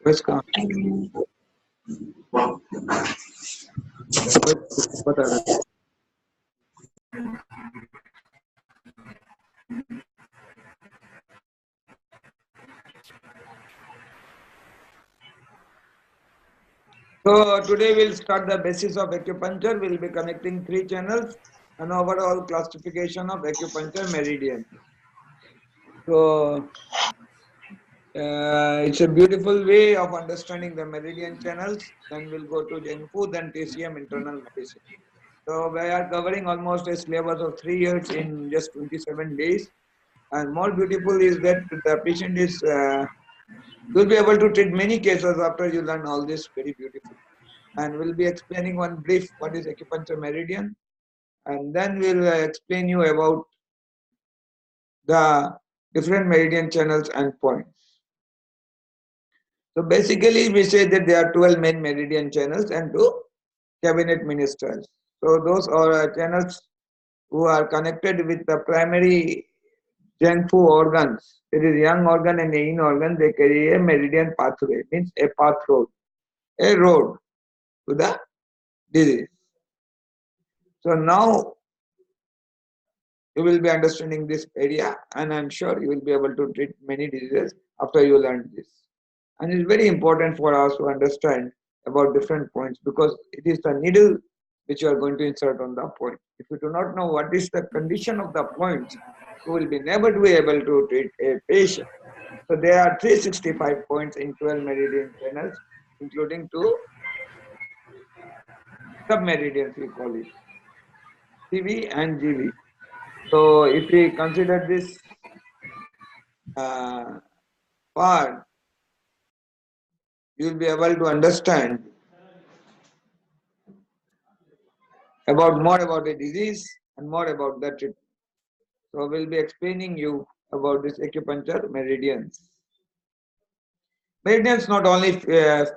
इसका बता रहे So today we'll start the basis of acupuncture. We'll be connecting 3 channels and overall classification of acupuncture meridian. So it's a beautiful way of understanding the meridian channels. Then we'll go to Genfu, then TCM internal medicine. So we are covering almost a syllabus of 3 years in just 27 days. And more beautiful is that the patient is will be able to treat many cases after you learn all this very beautiful. And we'll be explaining one brief what is acupuncture meridian, and then we'll explain you about the different meridian channels and points. So basically we say that there are 12 main meridian channels and 2 cabinet ministers. So those are channels who are connected with the primary Genfu organs. It is young organ and yin organ. They carry a meridian pathway, means a path road, a road to the disease. So now you will be understanding this area, and I'm sure you will be able to treat many diseases after you learn this. And it's very important for us to understand about different points, because it is the needle which you are going to insert on the point. If you do not know what is the condition of the points, you will be never be able to treat a patient. So there are 365 points in 12 meridian channels, including 2 submeridians, we call it CV and GV. So if we consider this part, you will be able to understand about more about the disease and more about the treatment. So we'll be explaining you about this acupuncture meridians. Meridians not only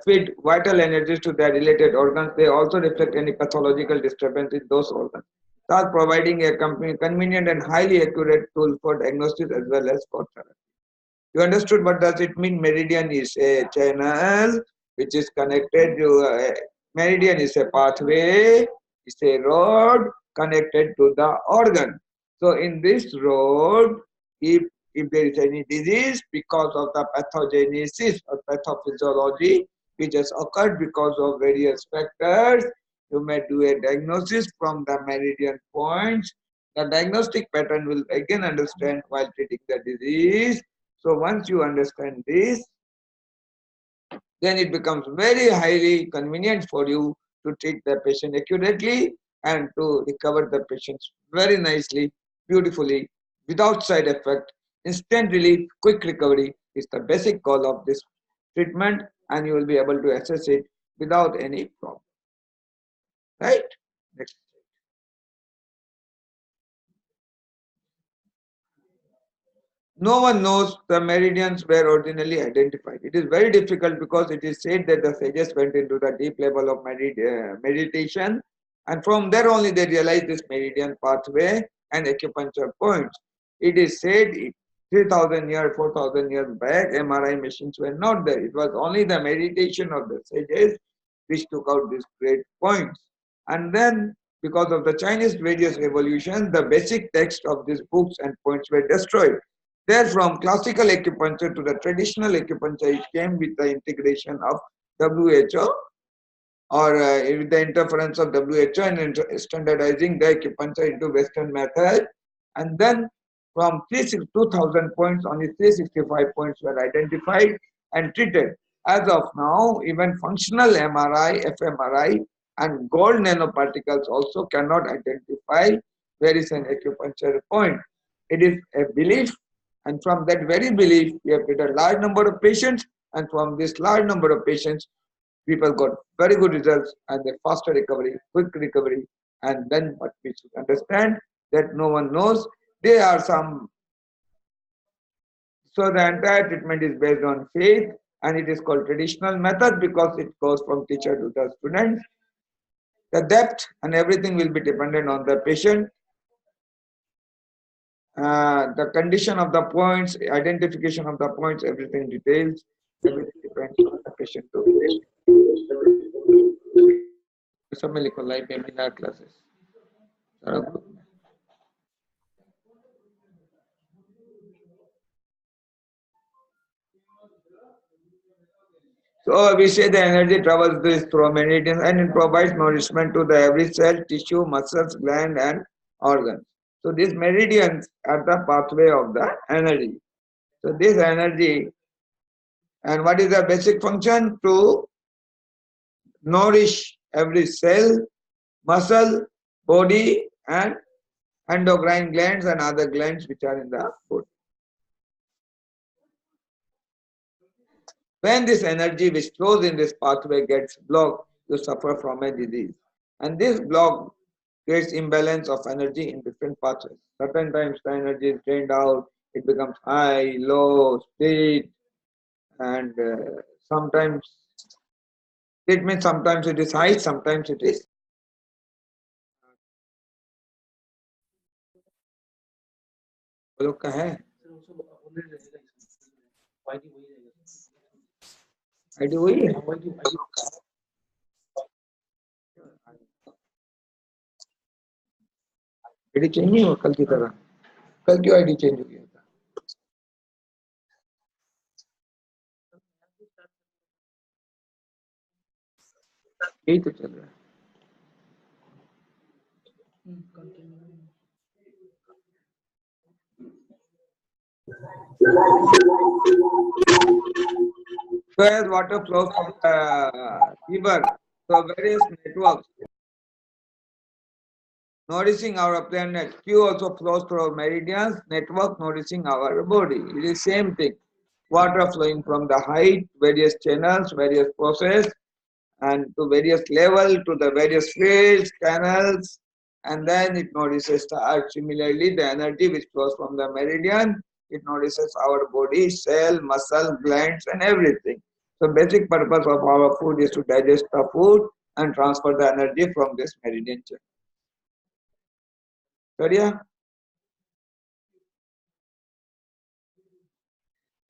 feed vital energies to their related organs, they also reflect any pathological disturbance in those organs, thus providing a convenient and highly accurate tool for diagnosis as well as for therapy. You understood what does it mean? Meridian is a channel which is connected to meridian is a pathway, it's a road connected to the organ. So in this road, if there is any disease because of the pathogenesis or pathophysiology which has occurred because of various factors, you may do a diagnosis from the meridian points. The diagnostic pattern will again understand while treating the disease. So once you understand this, then it becomes very highly convenient for you to treat the patient accurately and to recover the patients very nicely, beautifully, without side effect. Instant relief, quick recovery is the basic goal of this treatment, and you will be able to assess it without any problem. Right? Next. No one knows the meridians were originally identified. It is very difficult because it is said that the sages went into the deep level of meditation, and from there only they realized this meridian pathway and acupuncture points. It is said 3000 years, 4000 years back, MRI machines were not there. It was only the meditation of the sages which took out these great points. And then, because of the Chinese various revolutions, the basic text of these books and points were destroyed. There, from classical acupuncture to the traditional acupuncture, it came with the integration of WHO or with the interference of WHO and standardizing the acupuncture into Western method. And then from 2000 points, only 365 points were identified and treated. As of now, even functional MRI, fMRI, and gold nanoparticles also cannot identify where is an acupuncture point. It is a belief, and from that very belief, we have treated a large number of patients, and from this large number of patients, people got very good results and a faster recovery, quick recovery. And then what we should understand that no one knows. There are some, so the entire treatment is based on faith, and it is called traditional method because it goes from teacher to the student. The depth and everything will be dependent on the patient. The condition of the points, identification of the points, everything details, everything depends on the patient to सब में लिखो live webinar classes सारा group में. So we say the energy travels this through meridians and it provides nourishment to the every cell, tissue, muscles, gland and organs. So these meridians are the pathway of the energy. So this energy, and what is the basic function? To nourish every cell, muscle, body and endocrine glands and other glands which are in the body. When this energy which flows in this pathway gets blocked, you suffer from a disease. And this block creates imbalance of energy in different pathways. Certain times the energy is drained out, it becomes high, low, speed, and sometimes it means sometimes it is high, sometimes it is. लोग का है ID वही है ID change नहीं हुआ कल की तरह कल क्यों आईडी चेंज हो गया था यही तो चल रहा है So as water flows from the river, so various networks nourishing our planet. Q also flows through our meridians, network nourishing our body. It is same thing. Water flowing from the height, various channels, various process, and to various level, to the various fields, canals, and then it nourishes the earth. Similarly, the energy which flows from the meridian, it nourishes our body, cell, muscle, glands, and everything. So basic purpose of our food is to digest the food and transfer the energy from this meridian chain. Clear?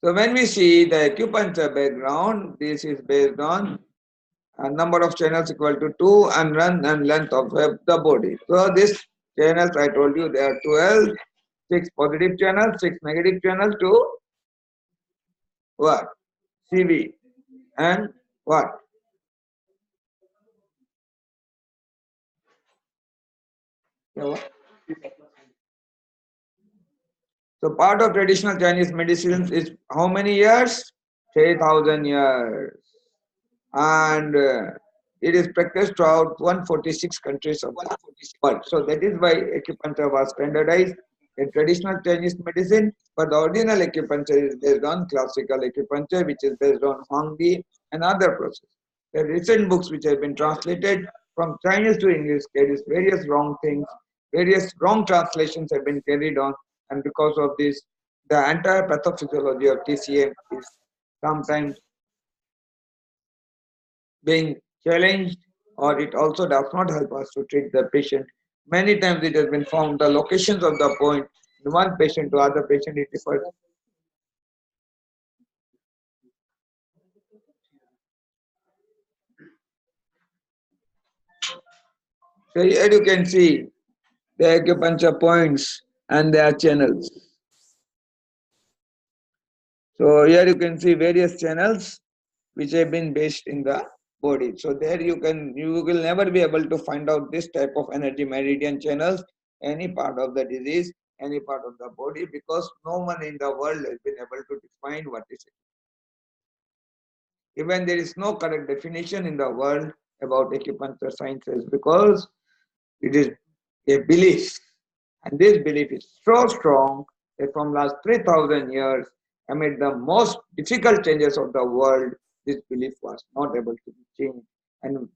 So when we see the acupuncture background, this is based on a number of channels equal to 2 and run and length of the body. So this channels I told you there are 12, 6 positive channels, 6 negative channels to what? CV and what? Yeah, what? So part of traditional Chinese medicine is how many years? 3,000 years. And it is practiced throughout 146 countries of the world. So that is why acupuncture was standardized in traditional Chinese medicine, but the original acupuncture is based on classical acupuncture, which is based on Huangdi and other processes. The recent books which have been translated from Chinese to English carries various wrong things, various wrong translations have been carried on, and because of this, the entire pathophysiology of TCM is sometimes being challenged, or it also does not help us to treat the patient. Many times it has been found the locations of the point, one patient to other patient, it differs. So here you can see the acupuncture points and their channels. So here you can see various channels which have been based in the body. So there you will never be able to find out this type of energy meridian channels, any part of the disease, any part of the body, because no one in the world has been able to define what is it. Even there is no correct definition in the world about acupuncture sciences because it is a belief. And this belief is so strong that from last 3,000 years, amid the most difficult changes of the world, this belief was not able to be changed. And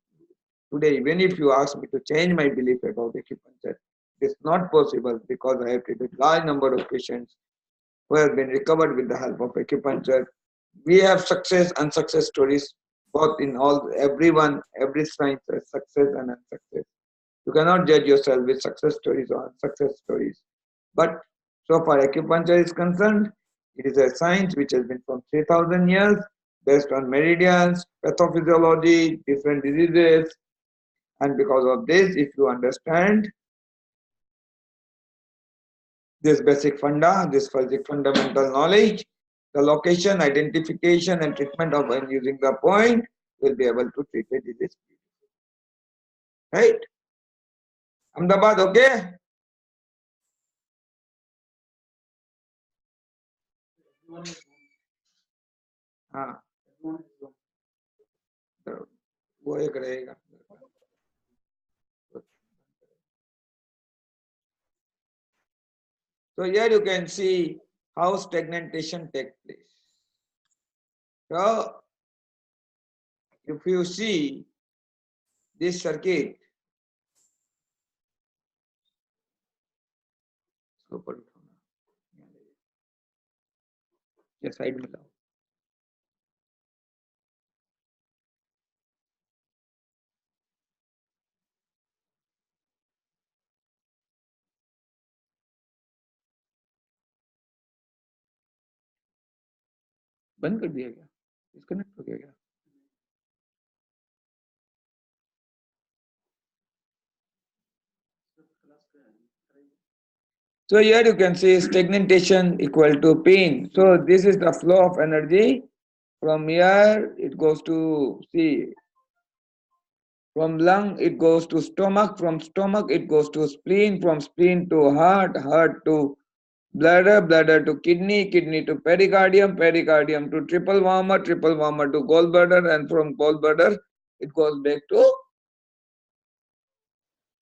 today, even if you ask me to change my belief about acupuncture, it is not possible because I have treated large number of patients who have been recovered with the help of acupuncture. We have success and success stories both in all everyone, every science has success and unsuccess. You cannot judge yourself with success stories or unsuccess stories. But So far acupuncture is concerned, it is a science which has been from 3000 years based on meridians, pathophysiology, different diseases, and because of this, if you understand this basic funda, this basic fundamental knowledge, the location, identification and treatment of when using the point will be able to treat the disease. Right? Ahmedabad, okay? हाँ तो वो एक रहेगा. So here you can see how stagnation takes place. So if you see this circuit, इसको ऊपर उठाना, ये side में लाओ. बंद कर दिया क्या? डिस्कनेक्ट हो गया क्या? So here you can see stagnation equal to pain. So this is the flow of energy. From here it goes to see. From lung it goes to stomach. From stomach it goes to spleen. From spleen to heart. Heart to bladder. Bladder to kidney. Kidney to pericardium. Pericardium to triple warmer. Triple warmer to gallbladder. And from gallbladder it goes back to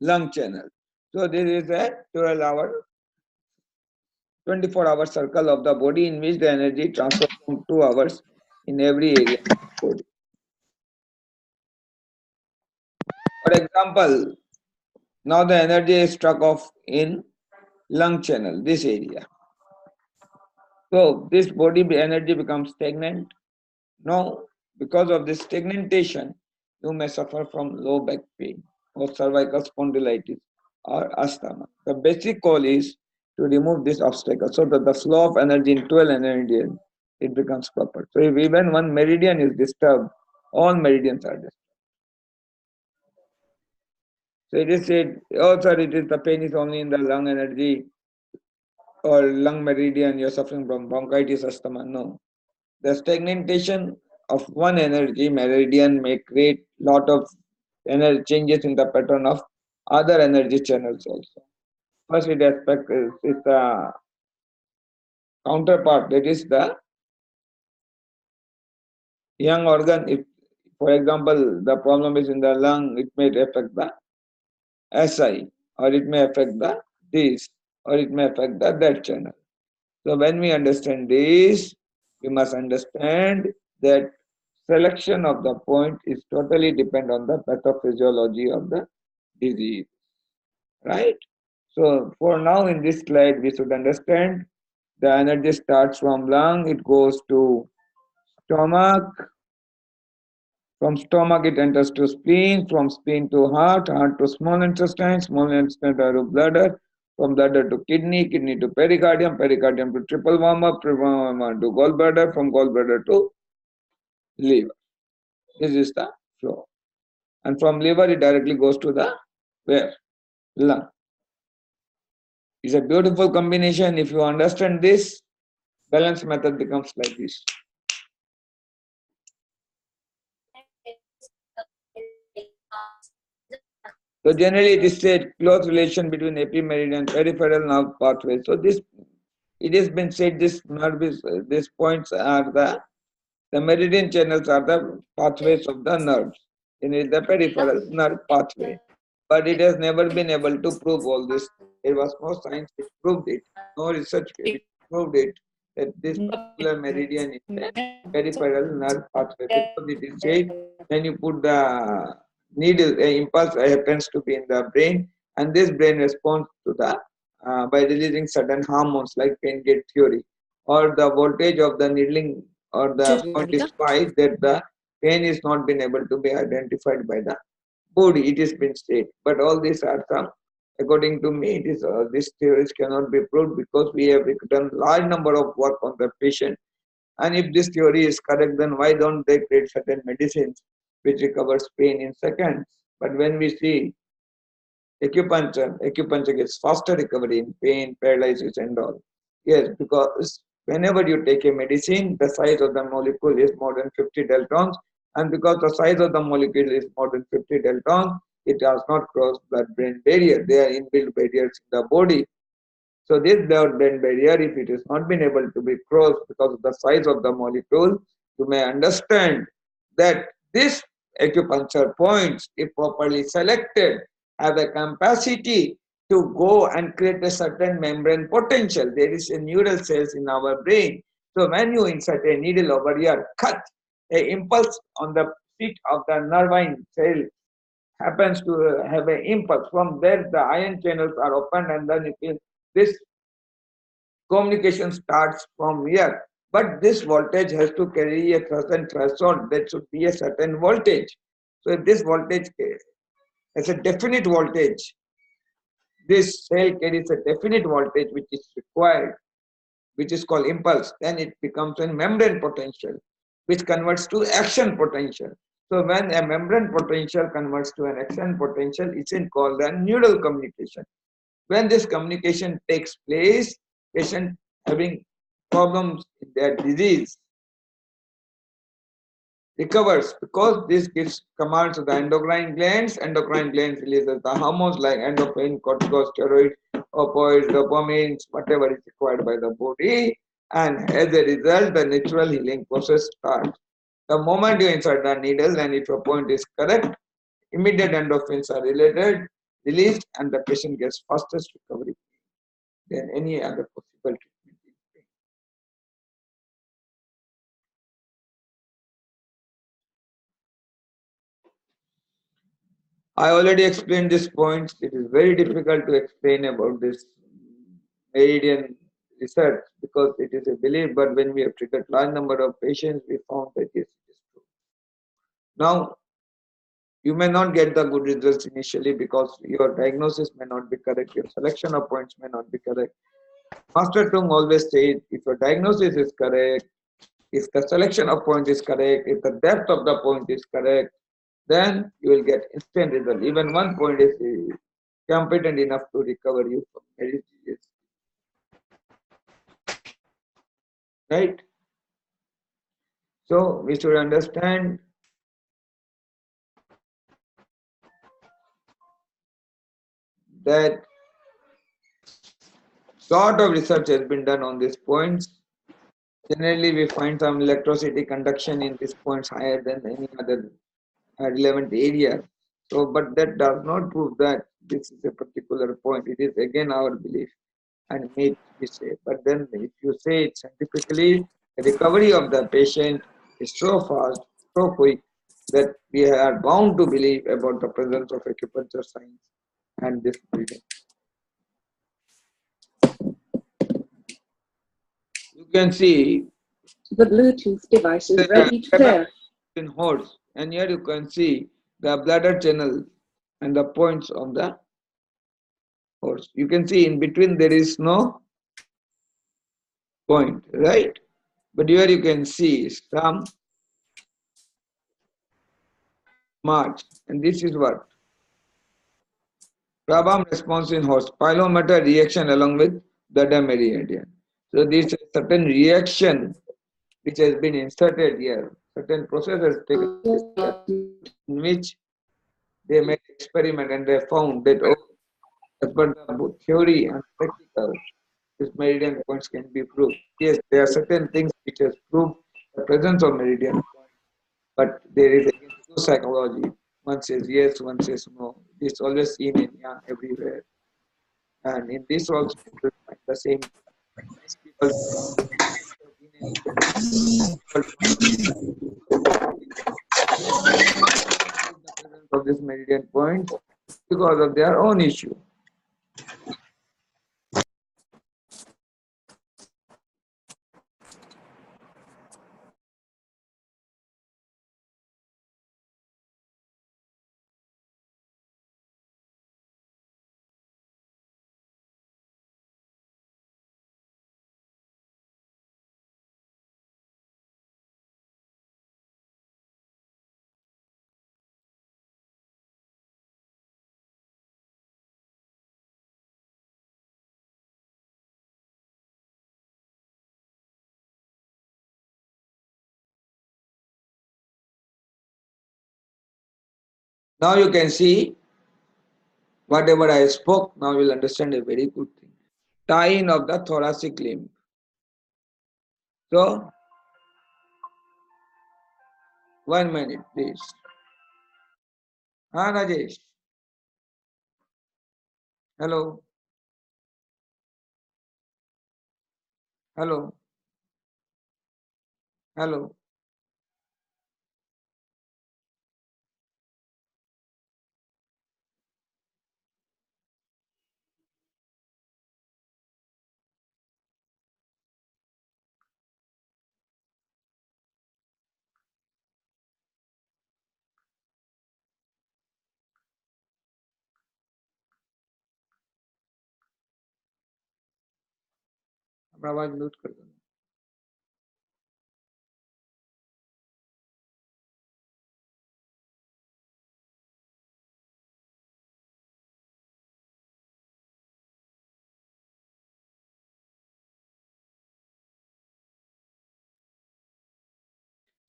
lung channel. So this is a 12-hour 24-hour circle of the body in which the energy transfers from 2 hours in every area of the body. For example, now the energy is struck off in lung channel, this area. So this body energy becomes stagnant. Now, because of this stagnation, you may suffer from low back pain or cervical spondylitis or asthma. The basic goal is to remove this obstacle so that the flow of energy in 12 meridian it becomes proper. So if even one meridian is disturbed, all meridians are disturbed. So it is said, oh sir, it is the pain is only in the lung energy or lung meridian, you're suffering from bronchitis, asthma. No. The stagnation of one energy meridian may create lot of energy changes in the pattern of other energy channels also. First it aspect is the counterpart, that is the young organ. If for example the problem is in the lung, it may affect the SI, or it may affect the this, or it may affect the that channel. So when we understand this, we must understand that selection of the point is totally depend on the pathophysiology of the disease, right? So for now in this slide, we should understand the energy starts from lung, it goes to stomach, from stomach it enters to spleen, from spleen to heart, heart to small intestine to bladder, from bladder to kidney, kidney to pericardium, pericardium to triple warmer to gallbladder, from gallbladder to liver. This is the flow. And from liver it directly goes to the where? Lung. It's a beautiful combination. If you understand this, balance method becomes like this. So generally it is said close relation between epimeridian and peripheral nerve pathway. So this it has been said this nerve is these points are the meridian channels are the pathways of the nerves. It is the peripheral nerve pathway. But it has never been able to prove all this. There was no science which proved it, no research which proved it, that this particular meridian is a peripheral nerve pathway, because it is said when you put the needle, a impulse happens to be in the brain, and this brain responds to the by releasing certain hormones like pain gate theory, or the voltage of the needling or the point is high that the pain is not been able to be identified by the body, it has been said. But all these are some According to me, these theories cannot be proved because we have done large number of work on the patient. And if this theory is correct, then why don't they create certain medicines which recovers pain in seconds? But when we see acupuncture gets faster recovery in pain, paralysis, and all. Yes, because whenever you take a medicine, the size of the molecule is more than 50 daltons, and because the size of the molecule is more than 50 daltons, it does not cross blood-brain barrier. They are inbuilt barriers in the body. So this blood-brain barrier, if it has not been able to be crossed because of the size of the molecule, you may understand that this acupuncture points, if properly selected, have a capacity to go and create a certain membrane potential. There is a neural cells in our brain. So when you insert a needle over here, cut, a impulse on the seat of the nervine cell happens to have an impulse. From there, the ion channels are opened, and then this communication starts from here. But this voltage has to carry a certain threshold. That should be a certain voltage. So if this voltage has a definite voltage, this cell carries a definite voltage which is required, which is called impulse. Then it becomes a membrane potential, which converts to action potential. So when a membrane potential converts to an action potential, it's called a neural communication. When this communication takes place, patient having problems in their disease recovers because this gives commands to the endocrine glands. Endocrine glands releases the hormones like endorphin, corticosteroids, opioids, dopamine, whatever is required by the body, and as a result, the natural healing process starts. The moment you insert the needle, and if your point is correct, immediate endorphins are released, and the patient gets fastest recovery than any other possible treatment. I already explained this point. It is very difficult to explain about this Meridian research because it is a belief, but when we have treated large number of patients, we found that yes, it is true. Now, you may not get the good results initially because your diagnosis may not be correct, your selection of points may not be correct. Master Tung always says if your diagnosis is correct, if the selection of point is correct, if the depth of the point is correct, then you will get instant result. Even one point is competent enough to recover you from any disease. Right? So we should understand that lot of research has been done on these points. Generally, we find some electricity conduction in these points higher than any other relevant area. So, but that does not prove that this is a particular point. It is again our belief and need to be said. But then, if you say it scientifically, the recovery of the patient is so fast, so quick that we are bound to believe about the presence of acupuncture science and this reading. You can see the Bluetooth device is ready to pair. In horse, and here you can see the bladder channel and the points of the horse. You can see in between there is no point, right? But here you can see some march, and this is what Brabham response in horse, pilometer reaction along with bladder meridian. So this is certain reaction which has been inserted here, certain process has taken place here, in which they made experiment and they found that oh, as per the theory and practical, these meridian points can be proved. Yes, there are certain things which has proved the presence of meridian points, but there is again no psychology. One says yes, one says no. It's always seen in everywhere. And in this also you will find the same people the presence of this meridian points because of their own issue. Now you can see whatever I spoke, now you'll understand a very good thing. Tie-in of the thoracic limb. So, 1 minute, please. Rajesh. Hello. Hello. Hello. अब आवाज mute कर दो.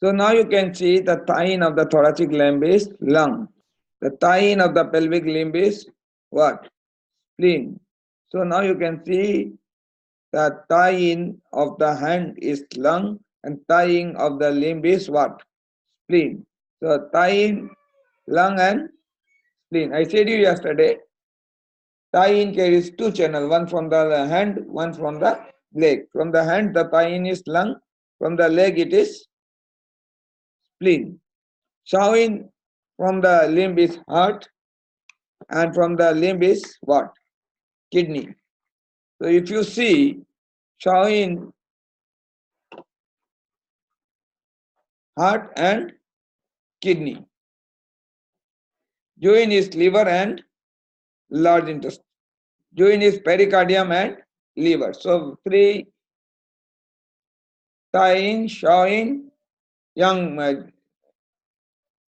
So now you can see the tie-in of the thoracic limb is lung. The tie-in of the pelvic limb is what? Spleen. So now you can see the tie-in of the hand is lung and tie-in of the limb is what? Spleen. So tie-in, lung and spleen. I said you yesterday, tie-in carries two channels, one from the hand, one from the leg. From the hand, the tie-in is lung. From the leg, it is spleen. Showing from the limb is heart, and from the limb is what? Kidney. So if you see, showing heart and kidney. Join is liver and large intestine. Join is pericardium and liver. So three: tying, showing, young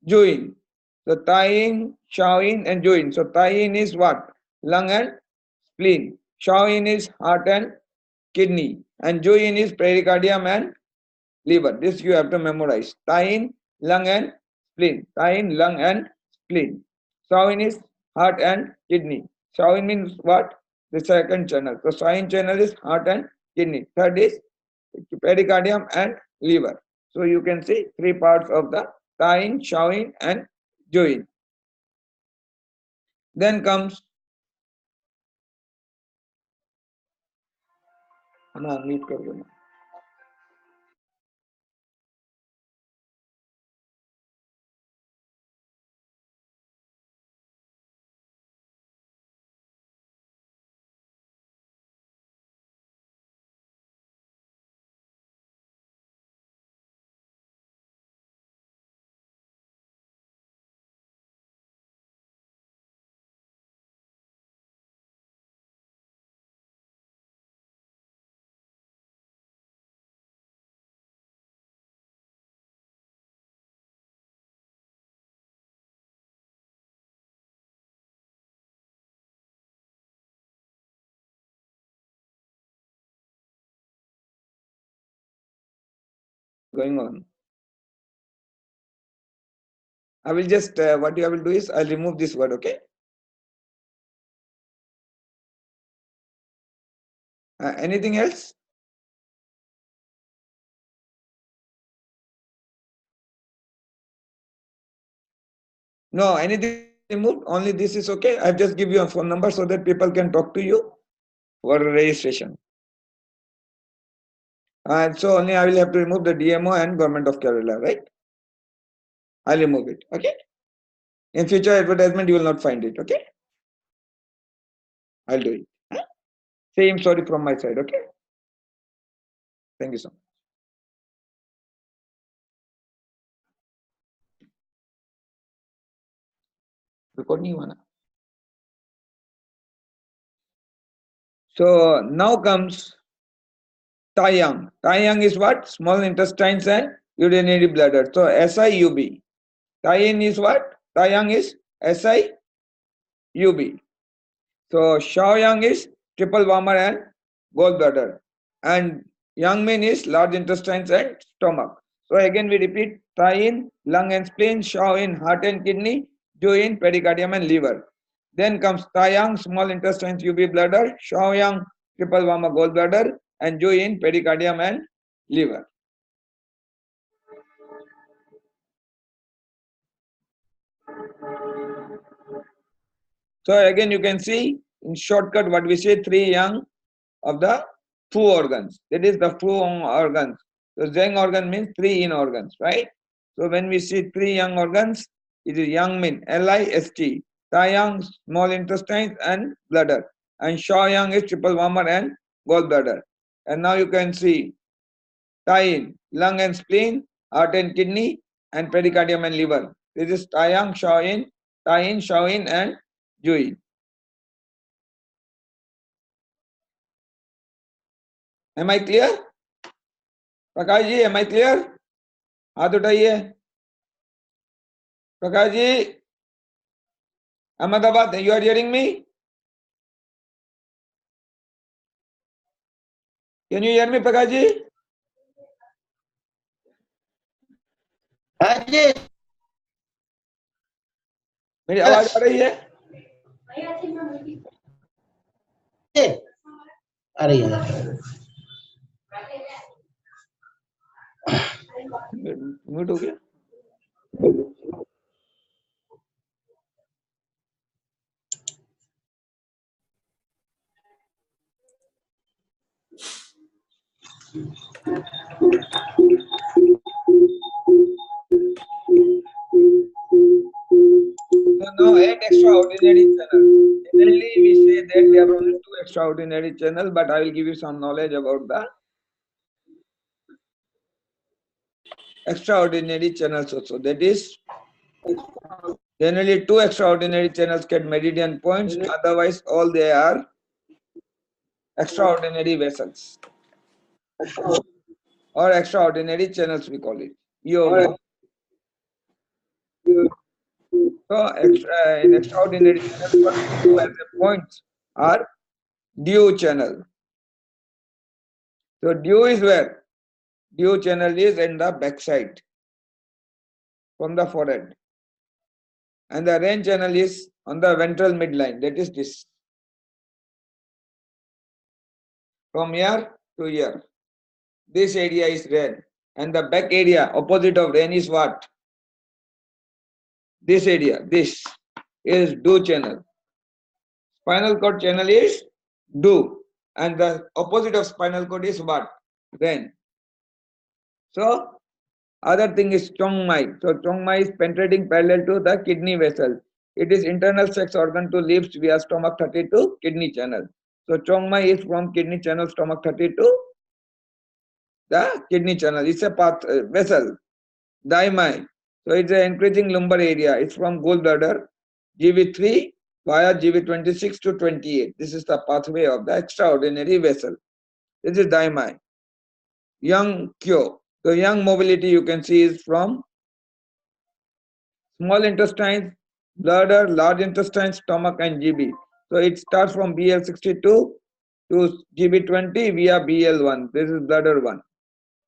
join. So tying, showing, and join. So tying is what? Lung and spleen. Showing is heart and kidney. And join is pericardium and liver. This you have to memorize. Tying, lung and spleen. Tying, lung and spleen. Showing is heart and kidney. Showing means what? The second channel. So showing channel is heart and kidney. Third is pericardium and liver. So you can see three parts of the tying, showing, and join. Then comes unmute कर देना. Going on. I will just, what you will do is, I'll remove this word, okay? Anything else? No, anything removed? Only this is okay? I've just give you a phone number so that people can talk to you for registration. And so only I will have to remove the DMO and Government of Kerala, right? I'll remove it, okay? In future advertisement, you will not find it, okay? I'll do it. Huh? Same sorry from my side, okay? Thank you so much. Record nahi hua na? So now comes Taiyang. Taiyang is what? Small intestines and urinary bladder. So SIUB. Taiyang is what? Taiyang is SIUB. So Shaoyang is triple warmer and gallbladder. And Yangmin is large intestines and stomach. So again we repeat: Taiyang, lung and spleen; Shaoyin, heart and kidney; Ju in pericardium and liver. Then comes Taiyang, small intestine, UV bladder, Shaoyang, triple warmer gallbladder, and Ju in pericardium and liver. So again, you can see in shortcut what we say, 3 yang of the Fu organs. That is the Fu organs. So Zheng organ means 3 in organs, right? So when we see 3 young organs, it is yang mean LIST. Taiyang, small intestines and bladder. And Shaoyang is triple warmer and gallbladder. And now you can see Taiyin, lung and spleen, heart and kidney, and pericardium and liver. This is Taiyang, Taiyin, Shaoyin, and Juyin. Am I clear? Prakash ji, am I clear? हाथ उठाइए. Prakash ji, Ahmedabad, you are hearing me? Can you hear me, Prakash ji? हाँ जी. मेरी आवाज आ रही है? आ रही है. Mute हो गया. So now 8 extraordinary channels. Generally we say that there are only 2 extraordinary channels, but I will give you some knowledge about the extraordinary channels also. That is, generally 2 extraordinary channels get meridian points, otherwise all they are extraordinary vessels or extraordinary channels we call it, EOV. So in extraordinary channels, what we do as a points are due channel. So due is where? Due channel is in the backside from the forehead. And the rain channel is on the ventral midline, that is this. From here to here. This area is rain. And the back area, opposite of rain is what? This area, this is due channel. Spinal cord channel is due. And the opposite of spinal cord is what? Rain. So, other thing is Chongmai. So, Chongmai is penetrating parallel to the kidney vessel. It is internal sex organ to leaves via stomach 32 kidney channel. So, Chongmai is from kidney channel stomach 32 the kidney channel. It's a path vessel. Daimai. So, it's an increasing lumbar area. It's from gallbladder GB3 via GB26 to 28. This is the pathway of the extraordinary vessel. This is Daimai. Young Kyo. The young mobility you can see is from small intestines, bladder, large intestine, stomach, and GB. So it starts from BL62 to GB20 via BL1. This is bladder 1.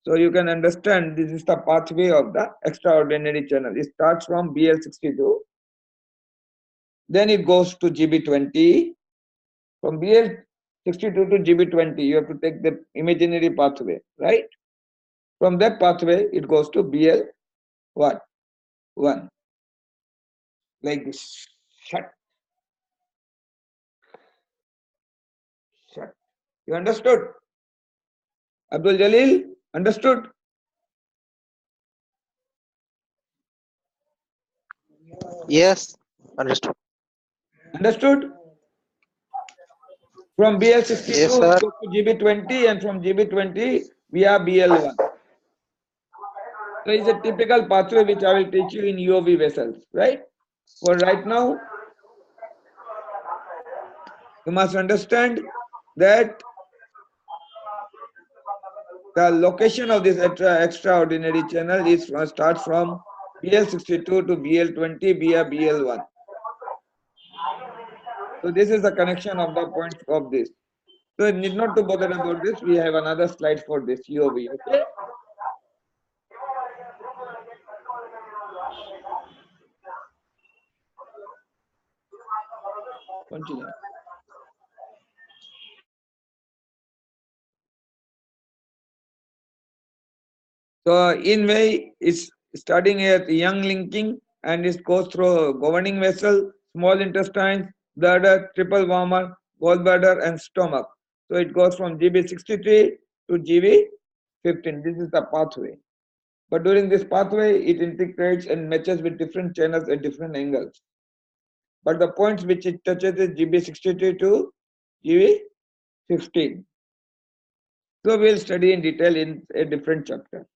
So you can understand this is the pathway of the extraordinary channel. It starts from BL62. Then it goes to GB20. From BL62 to GB20, you have to take the imaginary pathway, right? From that pathway, it goes to BL what? 1. Like this. Shut. Shut. You understood? Abdul Jalil, understood? Yes, understood. Understood? From BL62 Yes, sir. to GB20 and from GB20 we are BL1. So it's a typical pathway which I will teach you in UOV vessels, right? For right now, you must understand that the location of this extraordinary channel is starts from BL62 to BL20 via BL1. So this is the connection of the points of this. So you need not to bother about this. We have another slide for this UOV. Okay. Continue. So in way is starting at young linking and it goes through governing vessel, small intestines, bladder, triple warmer, gallbladder and stomach. So it goes from GB63 to GB15. This is the pathway. But during this pathway, it integrates and matches with different channels at different angles. But the points which it touches is GB63 to GB15. So we'll study in detail in a different chapter.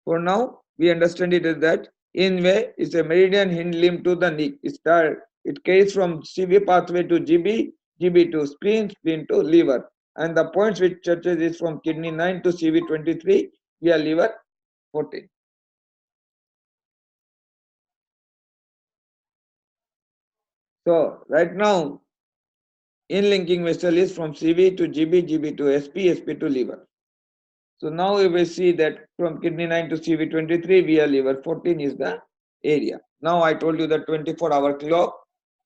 For now, we understand it as that in way is a meridian hind limb to the neck. It carries from CV pathway to GB, GB to spleen, spleen to liver. And the points which touches is from kidney 9 to CV23 via liver 14. So right now, in linking vessel is from CV to GB, GB to SP, SP to liver. So now we will see that from kidney 9 to CV23 via liver 14 is the area. Now I told you the 24-hour clock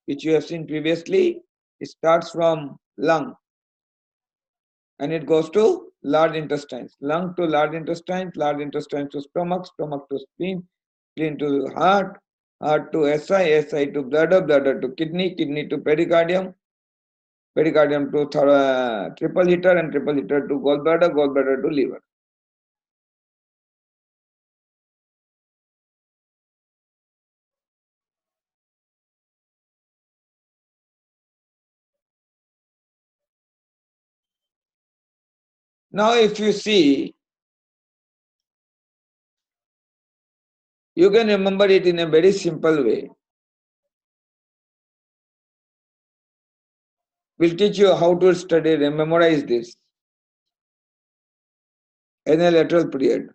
which you have seen previously. It starts from lung and it goes to large intestines. Lung to large intestines to stomach, stomach to spleen, spleen to heart, heart to SI, SI to bladder, bladder to kidney, kidney to pericardium, pericardium to triple heater and triple heater to gallbladder, gallbladder to liver. Now if you see, you can remember it in a very simple way. We'll teach you how to study and memorize this in a lateral period.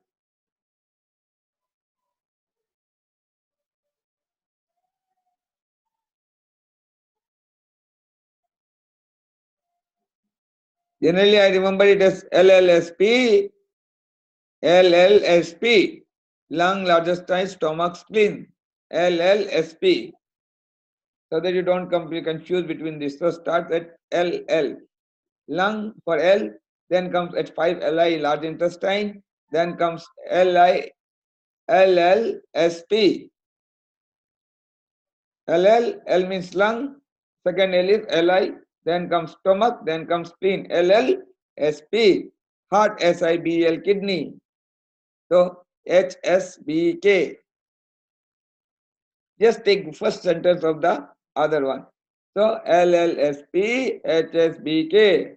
Generally, I remember it as LLSP, LLSP, lung, largest intestine, stomach, spleen, LLSP, so that you don't be confused between this. So start at LL, lung for L, then comes at 5 LI, large intestine, then comes LI, LLSP. LL, L means lung, second L is LI, then comes stomach, then comes spleen, LLSP, heart, SIBL, kidney. So HSBK. Just take first sentence of the other one. So LLSP, HSBK.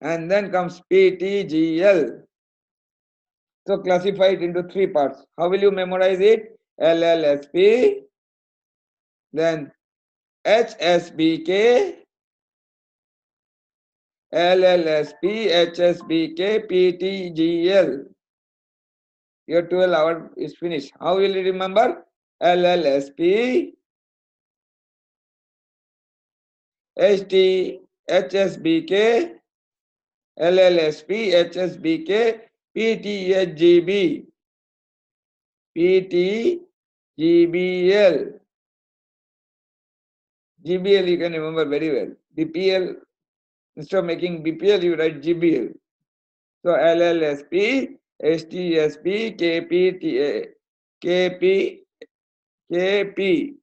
And then comes PTGL. So classify it into three parts. How will you memorize it? LLSP, then HSBK, LLSP, HSBK, PTGL. Your 12 hour is finished. How will you remember? LLSP, HSBK, LLSP, HSBK, PTHGB, PTGBL. GBL you can remember very well. BPL, instead of making BPL, you write GBL. So LLSP, STSP, KP, KP, KP,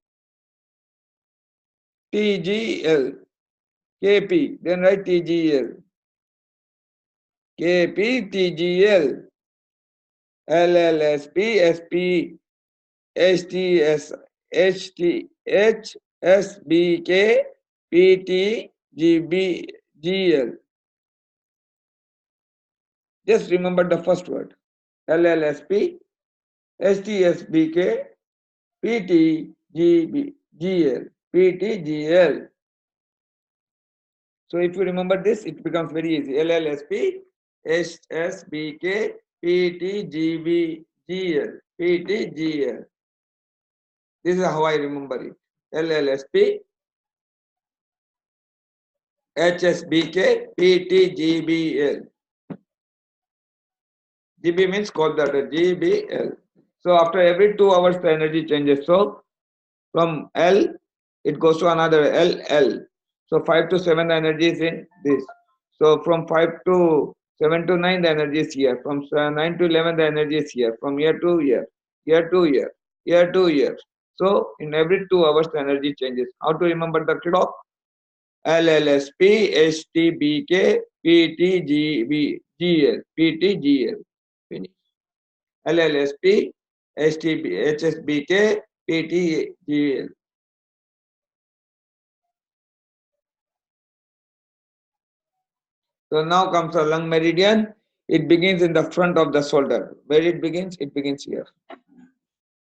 TGL, KP, then write TGL. KP, TGL, LLSP, SP, HTS, HSBK, PT, GL. Just remember the first word. LLSP, STSBK, PT, GL, PTGL. So if you remember this, it becomes very easy. LLSP, SSBK, PTGL, PTGL. This is how I remember it. LLSP, HSBK, PTGBL. GB means gallbladder, GBL. So after every 2 hours, the energy changes. So from L it goes to another L. So 5 to 7 the energy is in this. So from 5 to 7 to 9 the energy is here. From 9 to 11 the energy is here. From year to year, year to year, year to year. So in every 2 hours the energy changes. How to remember the clock? LLSP, STBK, PTGBGL, PTGL. Finish. LLSP, STB, HSBK, PTGL. So now comes the lung meridian. It begins in the front of the shoulder. Where it begins? It begins here.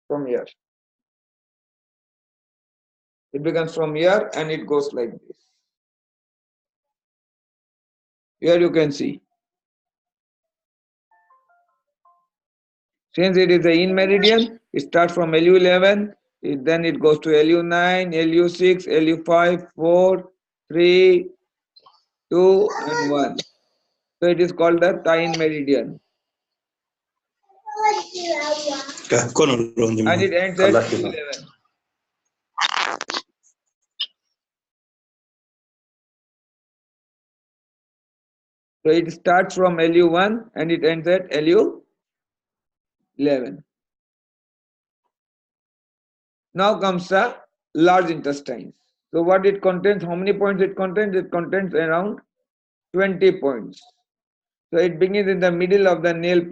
From here. It begins from here and it goes like this. Here you can see. Since it is the in meridian, it starts from LU11, then it goes to LU9, LU6, LU5, 4, 3, 2, and 1. So it is called the thine meridian. And it ends at LU11. So it starts from LU1 and it ends at LU11. Now comes the large intestines. So what it contains, how many points it contains? It contains around 20 points. So it begins in the middle of the nail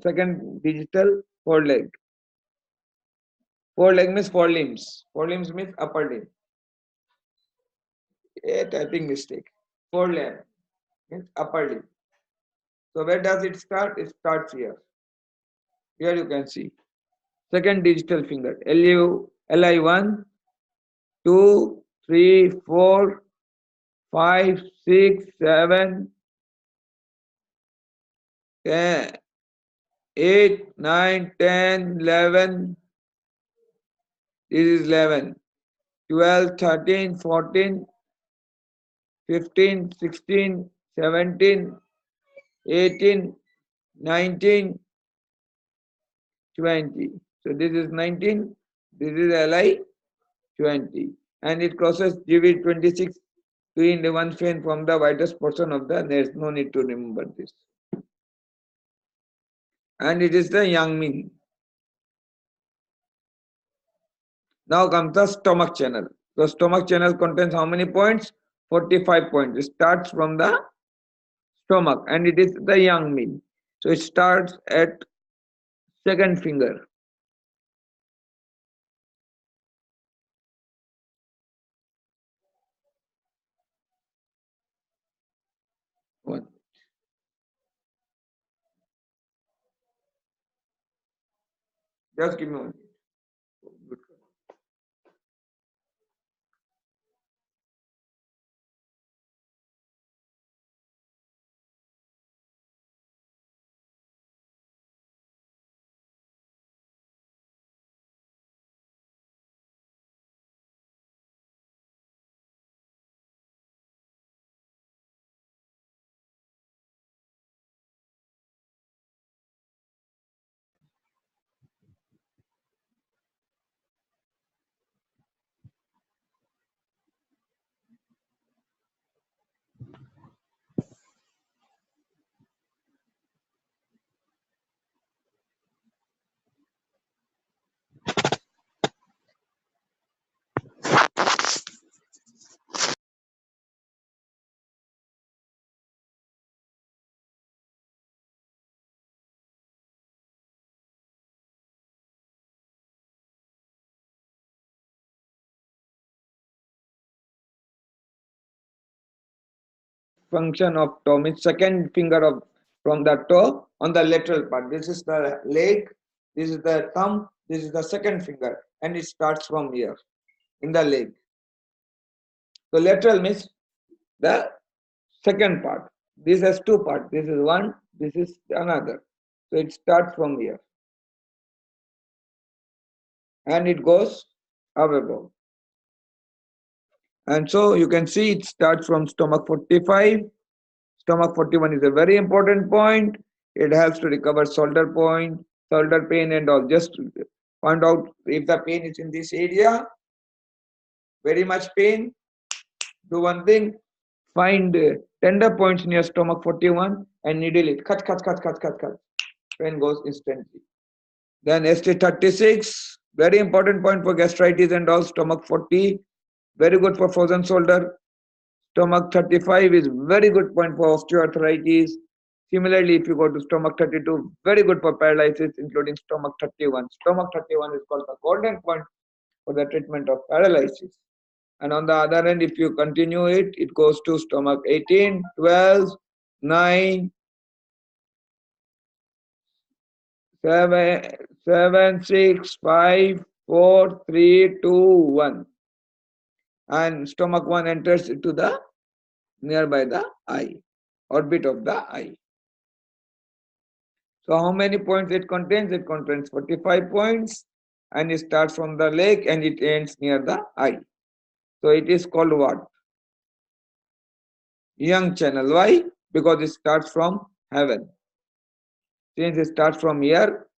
second digital foreleg. Foreleg means forelimbs. Forelimbs means upper limb. A typing mistake. Forelimb means upper limb. So where does it start? It starts here. Here you can see. Second digital finger. LI1, 2, 3, 4, 5, 6, 7, 10, 8, 9, 10, 11. This is 11. 12, 13, 14, 15, 16, 17, 18, 19, 20. So this is 19, this is LI 20. And it crosses GV 26 to in the one vein from the widest portion of the, there's no need to remember this. And it is the yang min. Now comes the stomach channel. The stomach channel contains how many points? 45 points. It starts from the stomach and it is the yang min. So it starts at second finger. One. Just give me one. Function of toe means second finger of from the toe on the lateral part. This is the leg, this is the thumb, this is the second finger, and it starts from here in the leg. So lateral means the second part. This has two parts. This is one, this is another. So it starts from here. And it goes up above. And so you can see it starts from stomach 45. Stomach 41 is a very important point. It helps to recover shoulder pain and all. Just to find out if the pain is in this area, very much pain, do one thing, find tender points near stomach 41 and needle it. Cut, cut, cut, cut, cut, cut. Pain goes instantly. Then ST36, very important point for gastritis and all. Stomach 40, very good for frozen shoulder. Stomach 35 is very good point for osteoarthritis. Similarly, if you go to stomach 32, very good for paralysis, including stomach 31. Stomach 31 is called the golden point for the treatment of paralysis. And on the other end, if you continue it, it goes to stomach 18, 12, 9, 7, 6, 5, 4, 3, 2, 1. And stomach 1 enters into the nearby the eye, orbit of the eye. So how many points it contains? It contains 45 points and it starts from the leg and it ends near the eye. So it is called what? Young channel. Why? Because it starts from heaven. Since it starts from here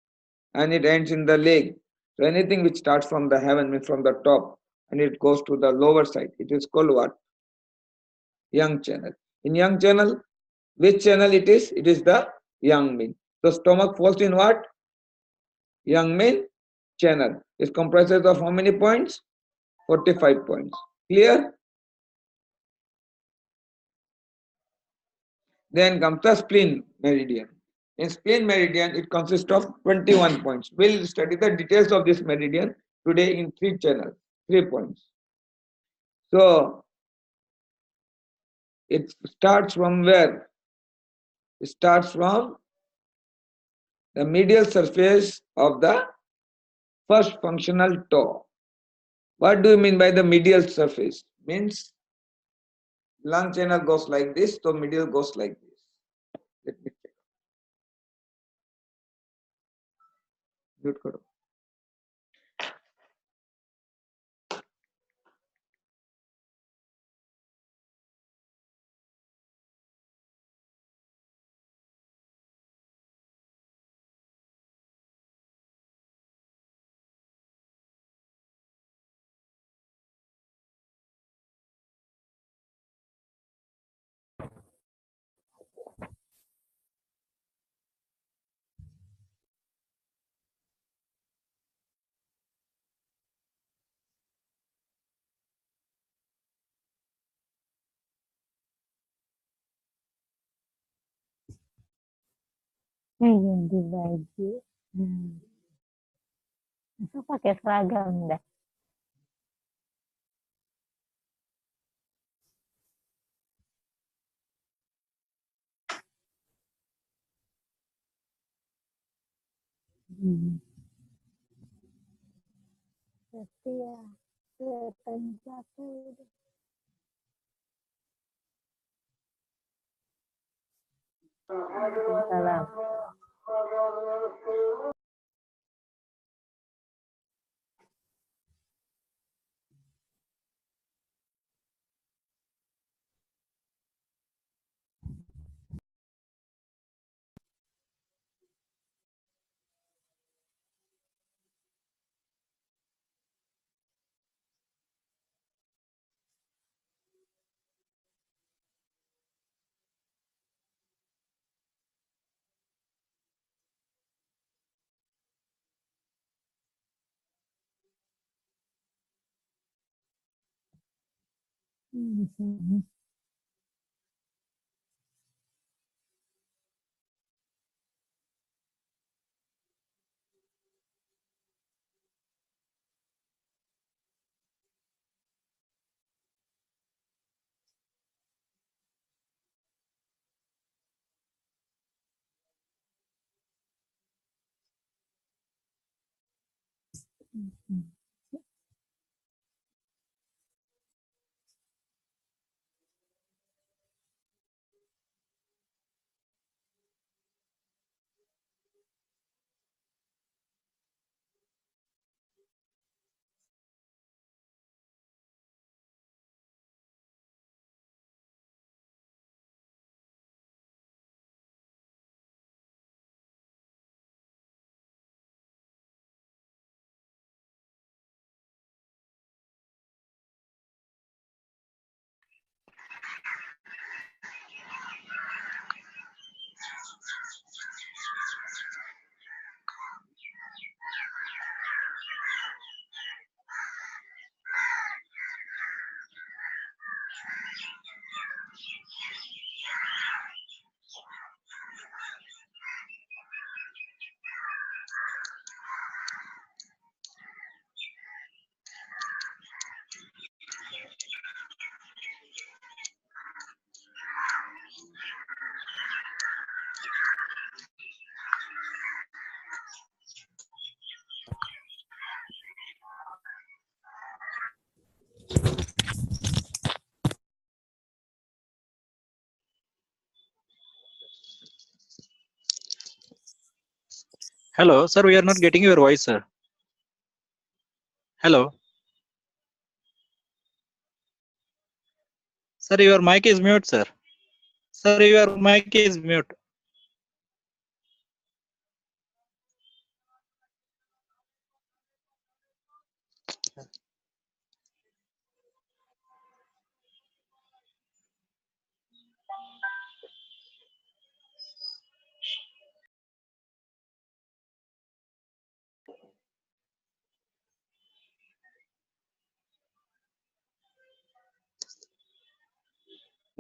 and it ends in the leg. So anything which starts from the heaven means from the top and it goes to the lower side. It is called what? Young channel. In young channel, which channel it is? It is the young mean. So stomach falls in what? Young mean channel. It comprises of how many points? 45 points. Clear? Then comes the spleen meridian. In spleen meridian, it consists of 21 points. We'll study the details of this meridian today in 3 channels, 3 points. So, it starts from where? It starts from the medial surface of the first functional toe. What do you mean by the medial surface? Means lung channel goes like this, so medial goes like this. Let me check. Mute karo. Ganti baju. Masa pakai seragam dah. Setia. Setia. Salam. Hello, sir. We are not getting your voice, sir. Hello, sir. Your mic is mute, sir. Sir, your mic is mute.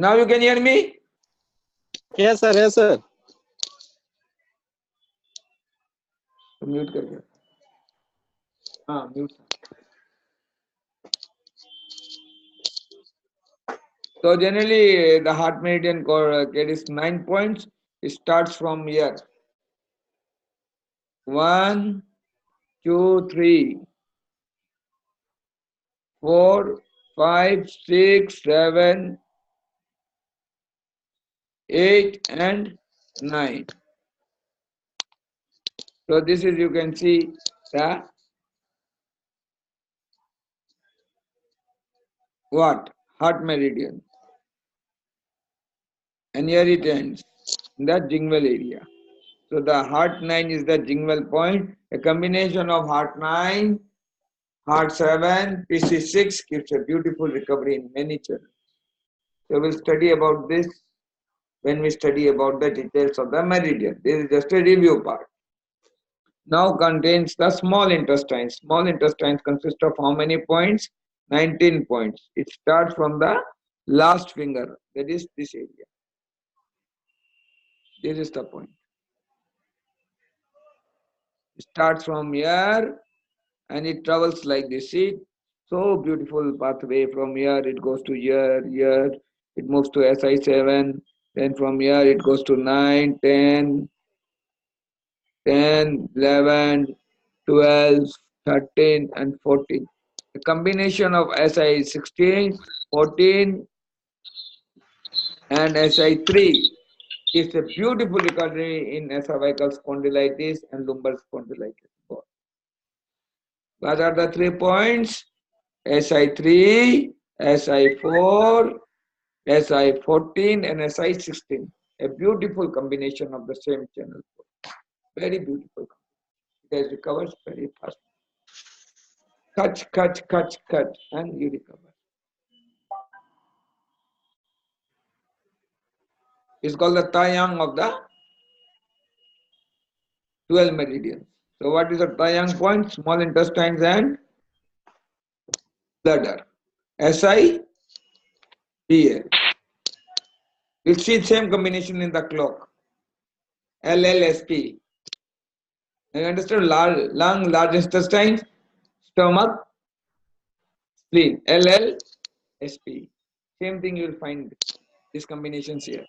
Now you can hear me? Yes, sir. Yes, sir. Mute करके. Mute. So generally the heart meridian carries 9 points. It starts from here. 1, 2, 3, 4, 5, 6, 7, 8 and 9. So this is, you can see the what? Heart meridian. And here it ends in the jingle area. So the heart 9 is the jingle point. A combination of heart 9, heart 7, PC6 gives a beautiful recovery in many channels. So we'll study about this when we study about the details of the meridian. This is just a review part. Now contains the small intestines. Small intestines consist of how many points? 19 points. It starts from the last finger, that is this area. This is the point. It starts from here and it travels like this. See, so beautiful pathway. From here it goes to here, here. It moves to SI7. Then from here it goes to 9, 10, 10, 11, 12, 13 and 14. A combination of SI16, 14 and SI3 is a beautiful recovery in cervical spondylitis and lumbar spondylitis. What are the 3 points? SI3, SI4, SI14 and SI16. A beautiful combination of the same channel. Very beautiful. It recovers very fast. Cut, and you recover. It's called the Taiyang of the 12 meridians. So what is the Taiyang point? Small intestines and bladder. SI, DA. We'll see same combination in the clock. LLSP. You understand? Lung, large intestines, stomach, spleen. LLSP. Same thing you will find these combinations here.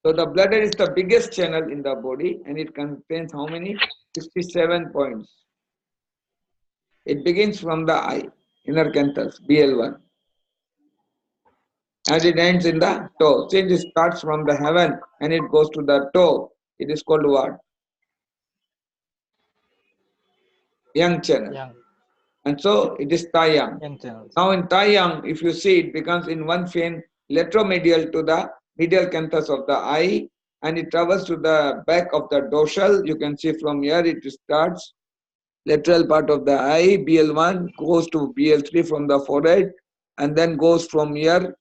So the bladder is the biggest channel in the body and it contains how many? 67 points. It begins from the eye, inner canthus, BL1. And it ends in the toe. Since it starts from the heaven and it goes to the toe, it is called what? Young channel. Young, And so it is Taiyang. young channels. Now in Taiyang, if you see, it becomes in one vein lateromedial to the medial canthus of the eye and it travels to the back of the dorsal. You can see from here it starts lateral part of the eye, BL1 goes to BL3 from the forehead and then goes from here.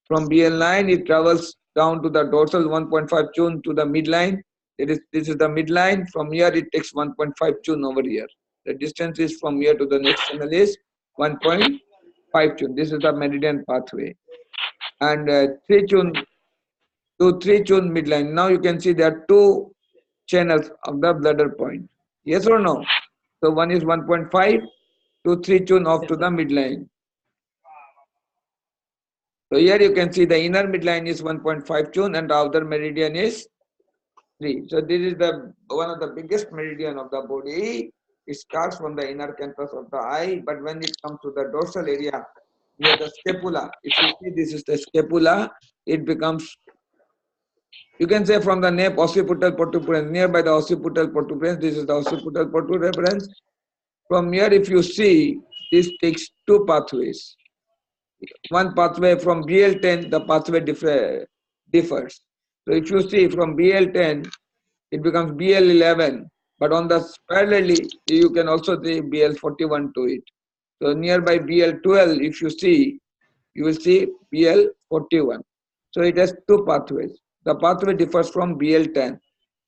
From BL9, it travels down to the dorsal 1.5 tune to the midline. This is the midline. From here, it takes 1.5 tune over here. The distance is from here to the next channel is 1.5 tune. This is the meridian pathway. And 3 tune to 3 tune midline. Now you can see there are 2 channels of the bladder point. Yes or no? So one is 1.5 to 3 tune off to the midline. So here you can see the inner midline is 1.5 tune and the outer meridian is 3. So this is the one of the biggest meridian of the body. It starts from the inner canthus of the eye, but when it comes to the dorsal area near the scapula, if you see this is the scapula, it becomes, you can say from the nape occipital protuberance, nearby the occipital protuberance, this is the occipital protuberance. From here, if you see, this takes two pathways. One pathway from BL10, the pathway differs. So if you see from BL10, it becomes BL11, but on the parallelly, you can also see BL41 to it. So nearby BL12, if you see, you will see BL41. So it has two pathways. The pathway differs from BL10.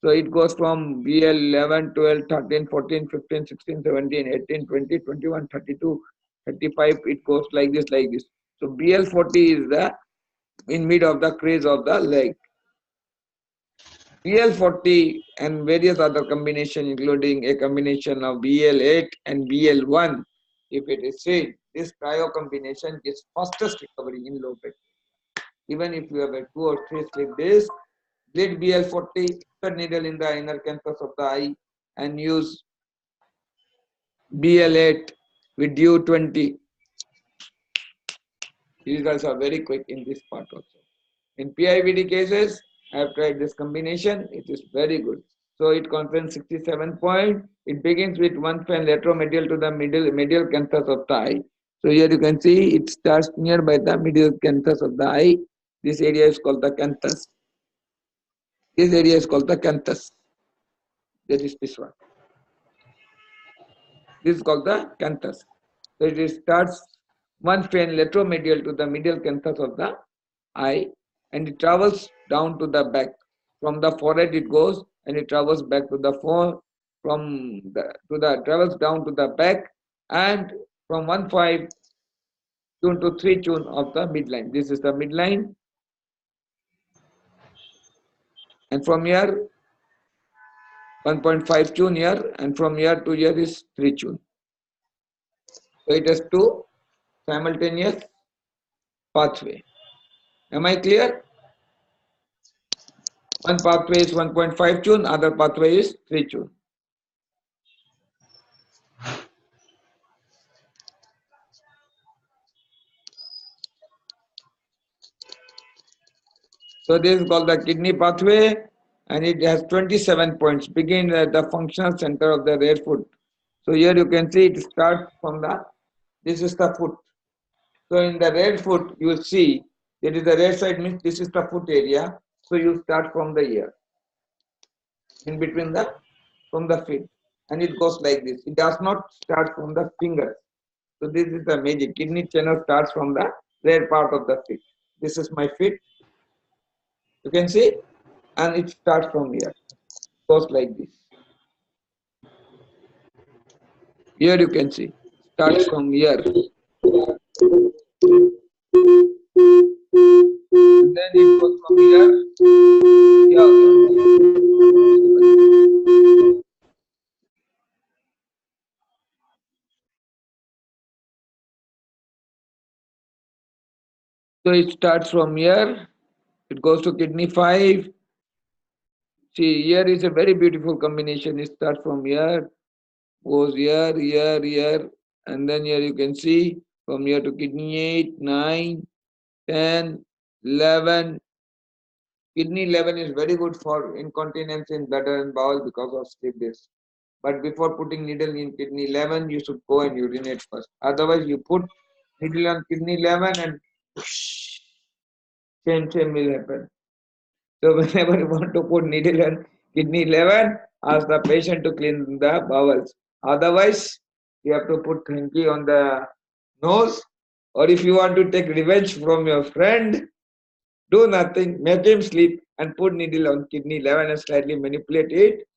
So it goes from BL11, 12, 13, 14, 15, 16, 17, 18, 20, 21, 32, 35. It goes like this, like this. So BL40 is the in mid of the crease of the leg. BL40 and various other combinations, including a combination of BL8 and BL1, if it is seen, this cryo combination gives fastest recovery in low back. Even if you have a 2 or 3 slip disc, bleed BL40, insert needle in the inner canthus of the eye and use BL8 with DU20. Results are very quick in this part also. In PIVD cases, I have tried this combination. It is very good. So it contains 67 points. It begins with one fan lateromedial to the medial canthus of the eye. So here you can see it starts nearby the medial canthus of the eye. This area is called the canthus. This area is called the canthus. That is this one. This is called the canthus. So it starts one fan lateromedial to the medial canthus of the eye, and it travels down to the back. From the forehead it goes and it travels back to the fore, travels down to the back, and from 1.5 tune to 3 tune of the midline. This is the midline, and from here 1.5 tune here, and from here to here is 3 tune. So it has two simultaneous pathway. Am I clear? One pathway is 1.5 tune, other pathway is 3 tune. So this is called the kidney pathway, and it has 27 points, begin at the functional center of the rear foot. So here you can see it starts from this is the foot. So in the rear foot, you will see that is the rear side, means this is the foot area. So you start from the ear, in between from the feet, and it goes like this. It does not start from the fingers. So this is the magic. Kidney channel starts from the rear part of the feet. This is my feet. You can see, and it starts from here. Goes like this. Here you can see, starts from here. And then it goes from here. So it starts from here. It goes to kidney 5. See, here is a very beautiful combination. It starts from here, goes here, here, here, and then here you can see from here to kidney 8, 9, 10, 11. Kidney 11 is very good for incontinence in bladder and bowel because of sleep disc. But before putting needle in kidney 11, you should go and urinate first. Otherwise, you put needle on kidney 11 and same will happen. So whenever you want to put needle on kidney 11, ask the patient to clean the bowels. Otherwise, you have to put hanky on the nose. Or if you want to take revenge from your friend, do nothing, make him sleep and put needle on kidney 11 and slightly manipulate it.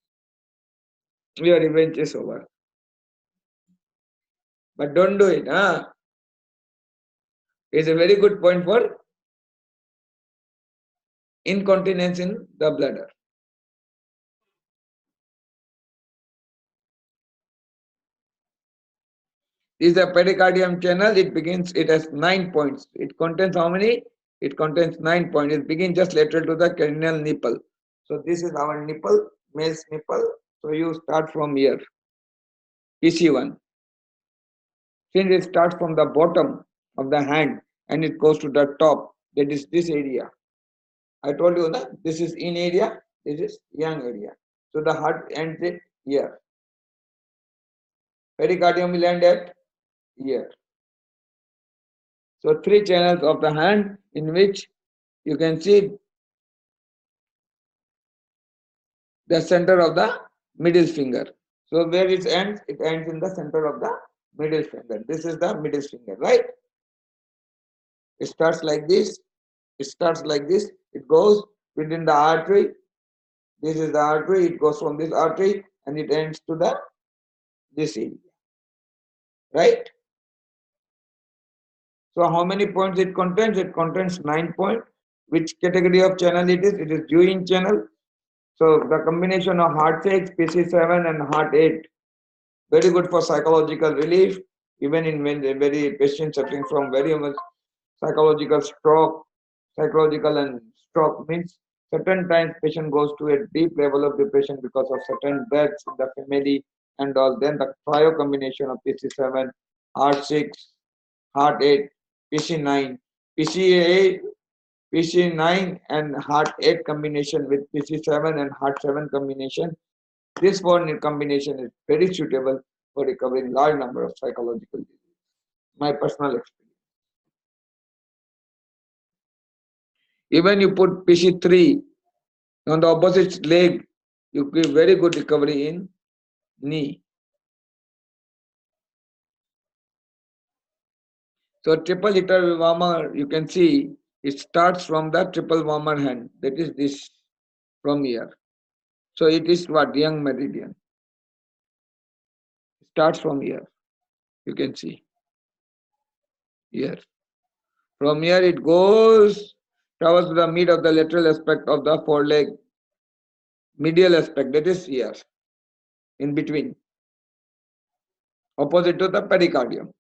Your revenge is over. But don't do it. It's a very good point for incontinence in the bladder. This is the pericardium channel. It has 9 points. It contains how many? It contains 9 points. It begins just lateral to the cranial nipple. So this is our nipple, male's nipple. So you start from here, PC1. Since it starts from the bottom of the hand and it goes to the top, that is this area. I told you that this is in area, this is yang area. So the heart ends it here. Pericardium will end at here. So three channels of the hand in which you can see the center of the middle finger. So where it ends in the center of the middle finger. This is the middle finger, right? It starts like this. It starts like this. It goes within the artery. This is the artery. It goes from this artery and it ends to the this area, right? So how many points it contains? It contains 9 points. Which category of channel it is? It is Ewing channel. So the combination of heart 6, PC7 and heart 8, very good for psychological relief, even in when the very patient suffering from very much psychological stroke. Psychological and stroke means certain times patient goes to a deep level of depression because of certain deaths in the family and all. Then the trio combination of PC7, heart 6, heart 8, PC9, PCA8, PC9 and heart 8 combination with PC7 and heart 7 combination. This one combination is very suitable for recovering large number of psychological diseases. My personal experience. Even you put PC3 on the opposite leg, you give very good recovery in knee. So triple hitter warmer, you can see it starts from the triple warmer hand. That is this from here. So it is what? Young meridian. Starts from here. You can see here. From here it goes towards the mid of the lateral aspect of the foreleg, medial aspect, that is here, in between, opposite to the pericardium.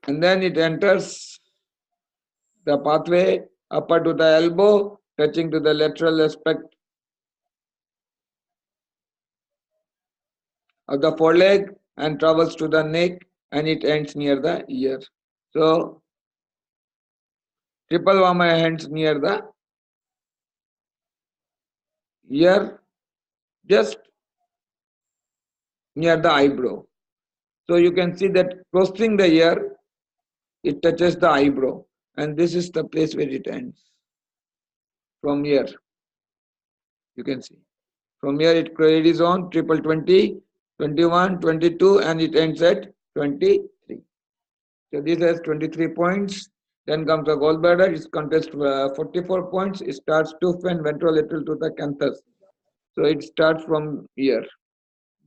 And then it enters the pathway upper to the elbow, touching to the lateral aspect of the foreleg and travels to the neck and it ends near the ear. So triple warmer ends near the ear, just near the eyebrow. So you can see that crossing the ear, it touches the eyebrow, and this is the place where it ends. From here, you can see. From here it carries on triple 20, 21, 22, and it ends at 23. So this has 23 points. Then comes the gallbladder. It contains 44 points. It starts tooth and ventrolateral to the canthus. So it starts from here.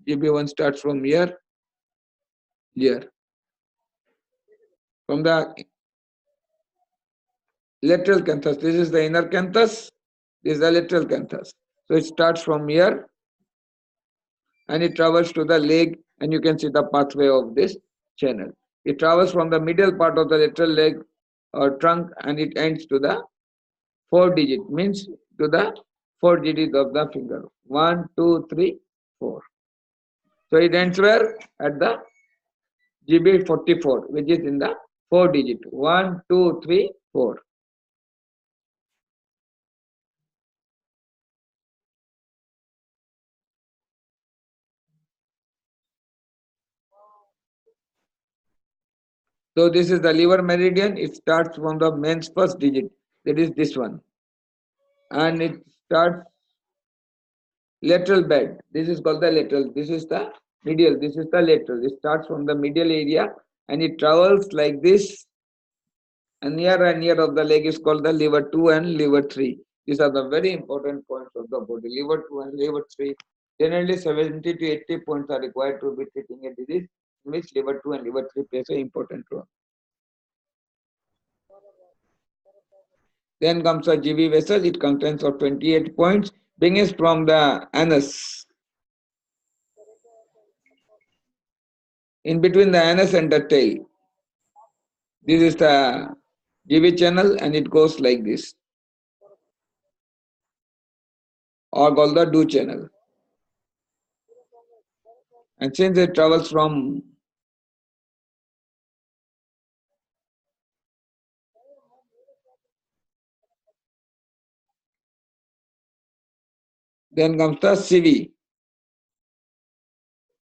GB1 starts from here. From the lateral canthus. This is the inner canthus. This is the lateral canthus. So it starts from here and it travels to the leg, and you can see the pathway of this channel. It travels from the middle part of the lateral leg or trunk and it ends to the 4 digit, means to the 4 digit of the finger. 1, 2, 3, 4. So it ends where? At the GB44, which is in the 4 digit. 1, 2, 3, 4. So this is the liver meridian. It starts from the men's first digit. That is this one. And it starts lateral bed. This is called the lateral. This is the medial. This is the lateral. It starts from the medial area and it travels like this. And near of the leg is called the liver 2 and liver 3. These are the very important points of the body. Liver 2 and liver 3. Generally 70 to 80 points are required to be treating a disease in which liver 2 and liver 3 plays an important role. Then comes a GV vessel. It contains of 28 points, begins from the anus. In between the anus and the tail. This is the GV channel and it goes like this. Or called the do channel. And since it travels from Then comes the CV.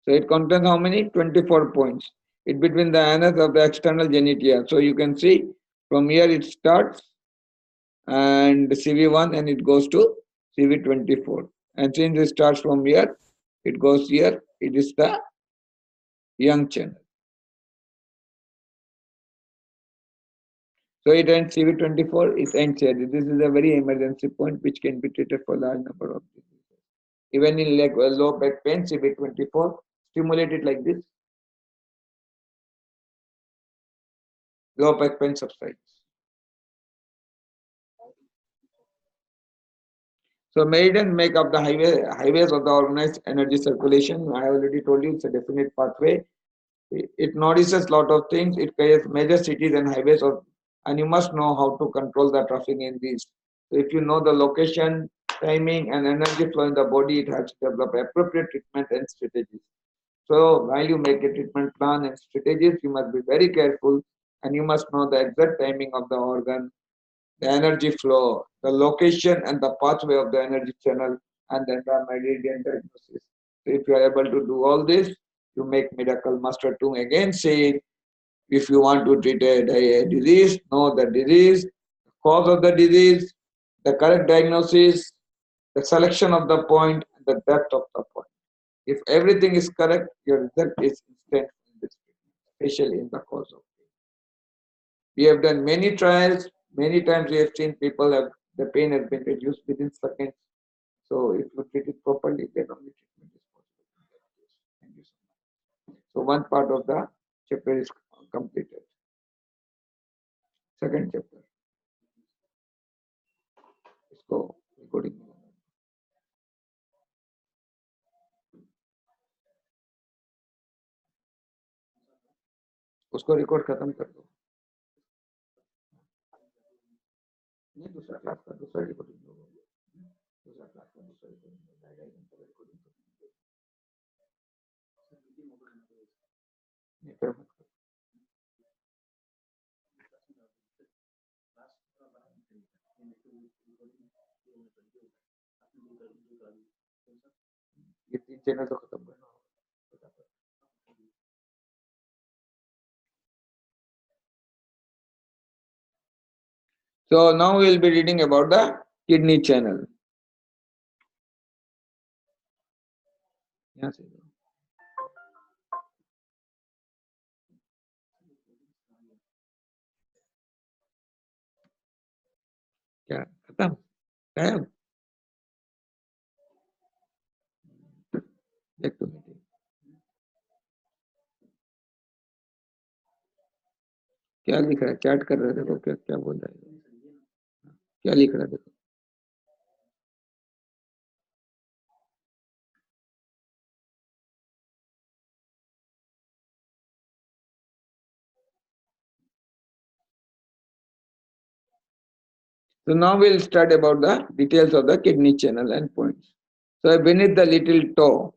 So it contains how many? 24 points. It between the anus of the external genitia. So you can see from here it starts and CV1 and it goes to CV24. And since it starts from here, it goes here. It is the young channel. So it ends CV24, it ends here. This is a very emergency point which can be treated for large number of diseases. Even in like low back pain, CV24, stimulate it like this. Low back pain subsides. So meridians make up the highways of the organized energy circulation. I already told you it's a definite pathway. It nourishes lot of things. It creates major cities and highways of, and you must know how to control the traffic in these. So if you know the location, timing, and energy flow in the body, it has to develop appropriate treatment and strategies. So while you make a treatment plan and strategies, you must be very careful and you must know the exact timing of the organ, the energy flow, the location and the pathway of the energy channel, and then the meridian diagnosis. So if you are able to do all this, you make miracle. Master Tung again say, if you want to treat a disease, know the disease, cause of the disease, the correct diagnosis, the selection of the point, and the depth of the point. If everything is correct, your result is instant in this treatment, especially in the cause of pain. We have done many trials, many times we have seen people have the pain has been reduced within seconds. So if you treat it properly, then only treatment is possible. Thank you so much. So one part of the chapter is completed. Second chapter. इसको recording उसको record खत्म कर दो नहीं दूसरा class का दूसरा recording दूसरा क्लास का दूसरा रिकॉर्डिंग नहीं फिर मत करो ये 3 चैनल तो खत्म करना होगा So now we will be reading about the kidney channel. यहाँ से क्या खत्म गायब देख तो मीटिंग क्या लिख रहा है चैट कर रहे देखो क्या क्या बोल रहा है क्या लिख रहा है देखो So now we'll start about the details of the kidney channel and points. So beneath the little toe,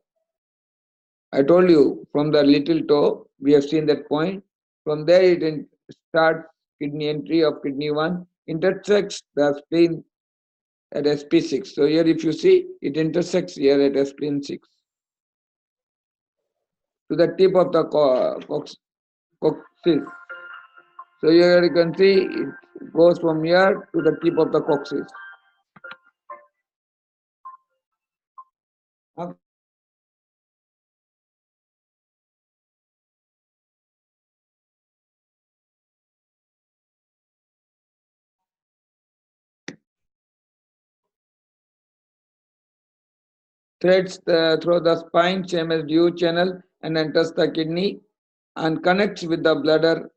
I told you from the little toe, we have seen that point. From there it starts kidney entry of kidney 1, intersects the spleen at SP6. So here if you see, it intersects here at spleen 6. To the tip of the coccyx. So here you can see it goes from here to the tip of the coccyx. Threads through the spine, same as due channel, and enters the kidney and connects with the bladder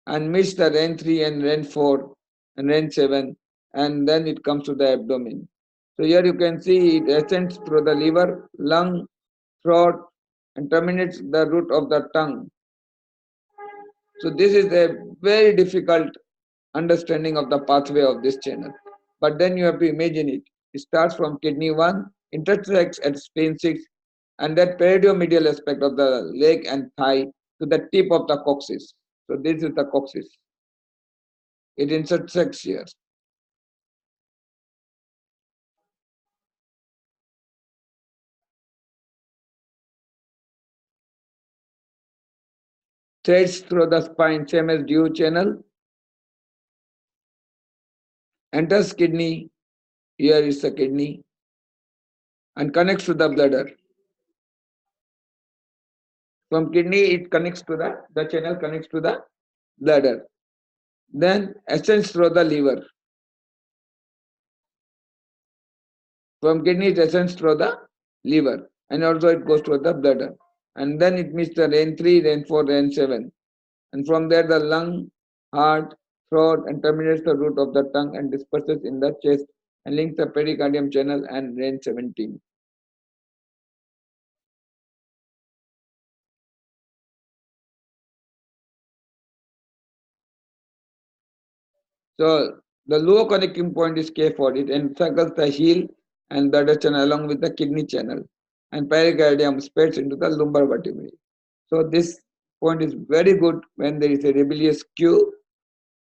and meets the REN 3 and REN 4 and REN 7, and then it comes to the abdomen. So here you can see it ascends through the liver, lung, throat, and terminates the root of the tongue. So this is a very difficult understanding of the pathway of this channel. But then you have to imagine it. It starts from kidney 1, intersects at spleen 6, and that peridiomedial aspect of the leg and thigh to the tip of the coccyx. So this is the coccyx. It intersects here. threads through the spine, same as due channel, enters kidney, here is the kidney, and connects to the bladder. From kidney, it connects to the channel connects to the bladder. Then ascends through the liver. From kidney, it ascends through the liver, and also it goes to the bladder. And then it meets the RAN 3, RAN 4, RAN 7. And from there, the lung, heart, throat, and terminates the root of the tongue and disperses in the chest and links the pericardium channel and RAN 17. So the lower connecting point is K4. It encircles the heel and bladder channel along with the kidney channel, and pericardium spreads into the lumbar vertebrae. So this point is very good when there is a rebellious Q,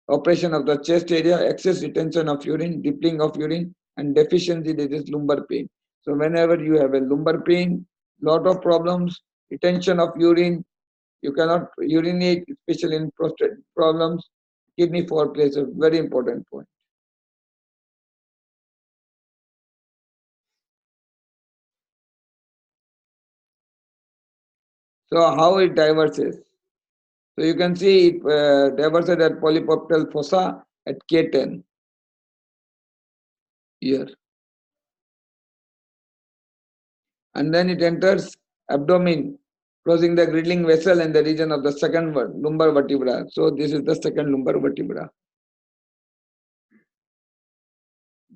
oppression of the chest area, excess retention of urine, dipping of urine, and deficiency, that is lumbar pain. So whenever you have a lumbar pain, lot of problems, retention of urine, you cannot urinate, especially in prostate problems, kidney 4 plays a very important point. So how it diverges? So you can see it diverges at polypoptal fossa at K10 here. And then it enters abdomen, closing the girdling vessel and the region of the second lumbar vertebra. So this is the second lumbar vertebra.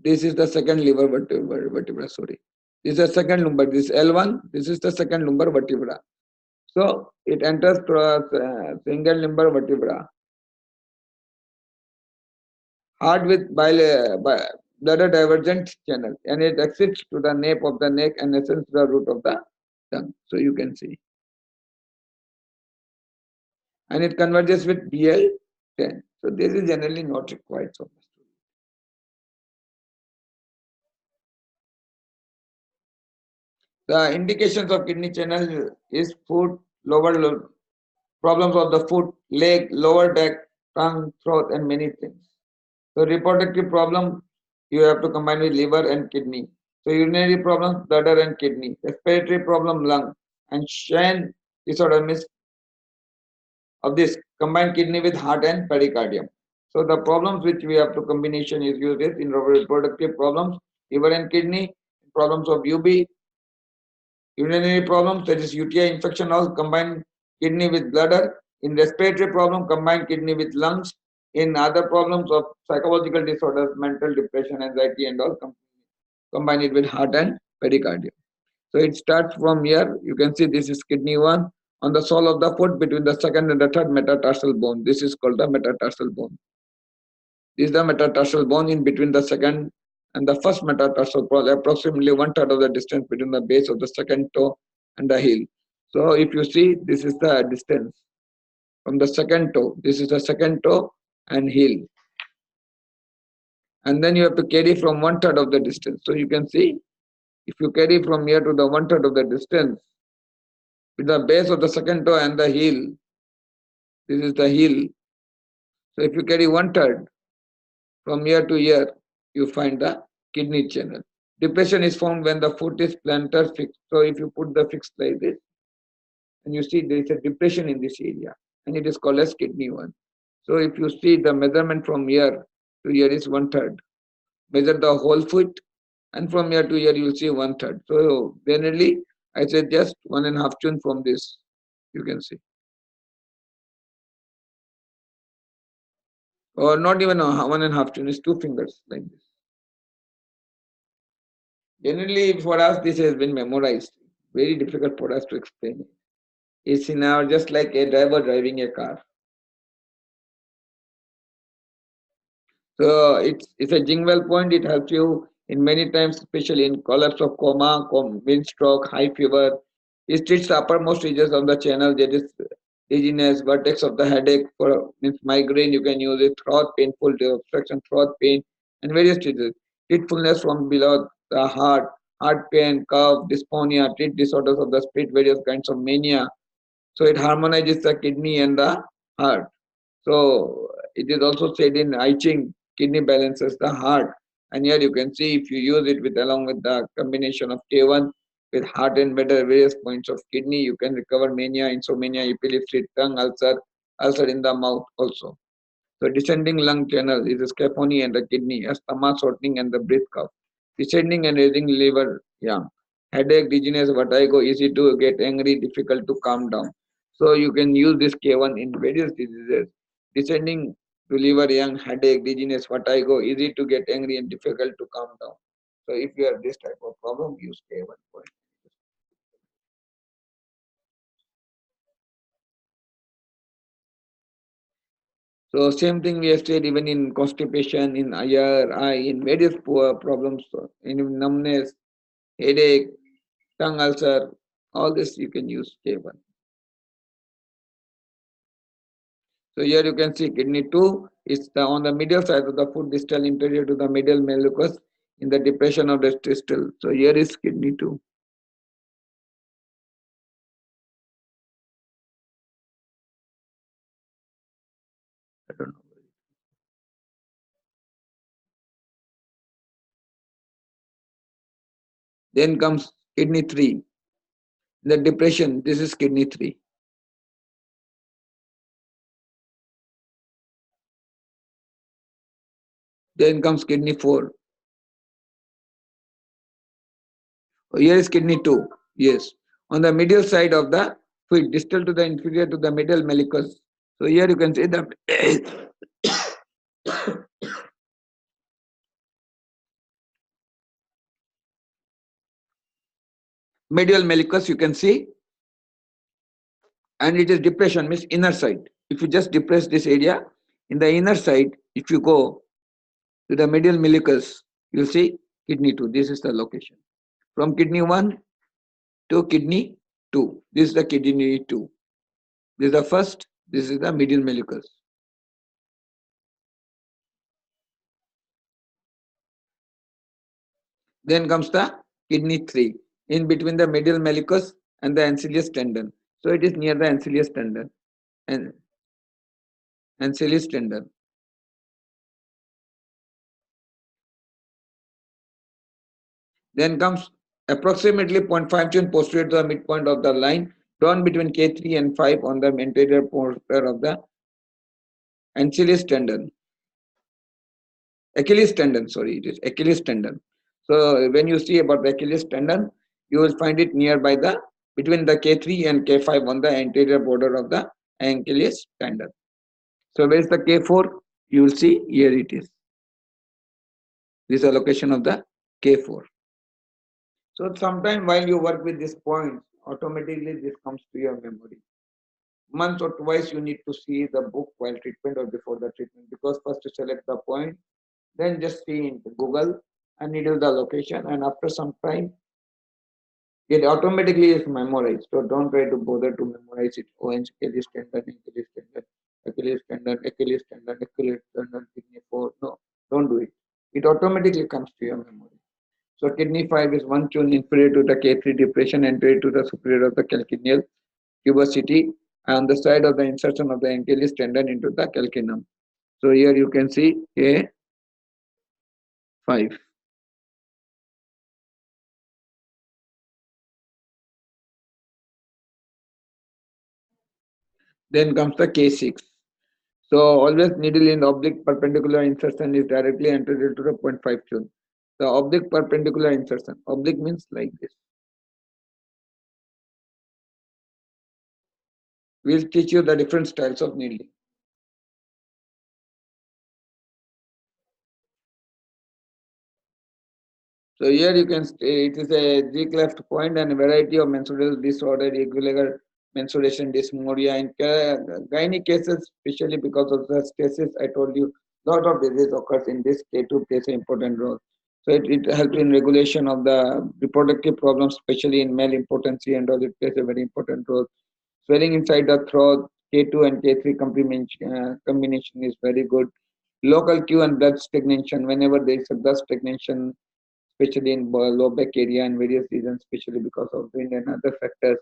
This is the second liver vertebra, sorry. This is the second lumbar, this is L1, this is the second lumbar vertebra. So it enters through a single lumbar vertebra. Heart with bladder divergent channel, and it exits to the nape of the neck and ascends to the root of the tongue. So you can see. And it converges with BL10. So this is generally not required so much. The indications of kidney channel is foot, lower problems of the foot, leg, lower back, tongue, throat, and many things. So reproductive problem, you have to combine with liver and kidney. So urinary problems, bladder and kidney. Respiratory problem, lung. And Shen disorder means of this combined kidney with heart and pericardium. So the problems which we have to combination is used in reproductive problems, liver and kidney, problems of UB, urinary problems, that is UTI infection, all combined kidney with bladder. In respiratory problem, combined kidney with lungs. In other problems of psychological disorders, mental depression, anxiety, and all, combine it with heart and pericardium. So it starts from here. You can see this is kidney 1 on the sole of the foot between the second and the third metatarsal bone. This is called the metatarsal bone. This is the metatarsal bone in between the second and the first metatarsal bone, approximately 1/3 of the distance between the base of the second toe and the heel. So if you see, this is the distance from the second toe. This is the second toe and heel. And then you have to carry from 1/3 of the distance. So you can see, if you carry from here to the 1/3 of the distance, with the base of the second toe and the heel, this is the heel. So if you carry 1/3 from here to here, you find the kidney channel. Depression is found when the foot is plantar fixed. So if you put the fixed like this, and you see there is a depression in this area, and it is called as kidney 1. So if you see the measurement from here to here is 1/3. Measure the whole foot, and from here to here you will see 1/3. So generally, I say just 1.5 tune from this, you can see. Or not even 1.5 tune, it's 2 fingers like this. Generally, for us, this has been memorized. Very difficult for us to explain it. It's in our just like a driver driving a car. So it's a Jingwell point. It helps you in many times, especially in collapse of coma, wind stroke, high fever. It treats the uppermost regions of the channel, that is dizziness, vertex of the headache, for means migraine, you can use it, throat painful, obstruction, throat pain, and various treatments. Treat fullness from below the heart pain, cough, dysphonia, treat disorders of the spirit, various kinds of mania, So it harmonizes the kidney and the heart. So it is also said in I Ching, kidney balances the heart. And here you can see if you use it with along with the combination of K1 with heart and better various points of kidney, you can recover mania, insomnia, epilepsy, tongue ulcer, ulcer in the mouth also. So descending lung channel is the scaphogy and the kidney, asthma, shortening and the breath cough. Descending and raising liver, yeah. Headache, dizziness, vertigo, easy to get angry, difficult to calm down. So you can use this K1 in various diseases. Descending to liver, young, headache, dizziness, vertigo, easy to get angry and difficult to calm down. So if you have this type of problem, use K1 for it. So same thing we have said even in constipation, in eye, in various poor problems, in numbness, headache, tongue ulcer, all this you can use K1. So here you can see kidney 2 is on the middle side of the foot distal inferior to the middle malleus in the depression of the distal. So here is kidney 2. I don't know. Then comes kidney 3. The depression, this is kidney 3. Then comes kidney 4. Here is kidney 2. Yes. On the middle side of the foot, distal to the inferior to the middle malleus. So here you can see the medial malleus you can see, and it is depression means inner side. If you just depress this area, in the inner side, if you go to the medial malleus, you'll see kidney 2. This is the location. From kidney 1 to kidney 2. This is the kidney 2. This is the first, this is the medial malleus. Then comes the kidney 3, in between the medial malleus and the ancillary tendon. So it is near the ancillary tendon. And ancillary tendon. Then comes approximately 0.5 cm posterior to the midpoint of the line drawn between K3 and 5 on the anterior border of the Achilles tendon. Achilles tendon, sorry, it is Achilles tendon. So when you see about the Achilles tendon, you will find it nearby the between the K3 and K5 on the anterior border of the Achilles tendon. So where is the K4? You will see here it is. This is the location of the K4. So sometime while you work with this point, automatically this comes to your memory. Once or twice you need to see the book while treatment or before the treatment, because first you select the point, then just see in Google and needle the location, and after some time it automatically is memorized. So don't try to bother to memorize it. Oh, Achilles tendon, Achilles tendon, Achilles tendon, Achilles tendon, Achilles tendon, kidney 4. No, don't do it. It automatically comes to your memory. So kidney 5 is one tune inferior to the K3 depression, anterior to the superior of the calcaneal tuberosity, and the side of the insertion of the Achilles tendon into the calcaneum. So here you can see K5. Then comes the K6. So always needle in oblique perpendicular insertion is directly anterior to the 0.5 tune. The oblique perpendicular insertion. Oblique means like this. We'll teach you the different styles of needling. So here you can see it is a G-cleft point and a variety of menstrual disorder, irregular menstruation, dysmenorrhea. In gynae cases, especially because of the stasis, I told you, lot of disease occurs in this. K2 plays an important role. So it helps in regulation of the reproductive problems, especially in male impotency, and all it plays a very important role. Swelling inside the throat, K2 and K3 combination is very good. Local Q and blood stagnation, whenever there is a blood stagnation, especially in low back area and various reasons, especially because of wind and other factors.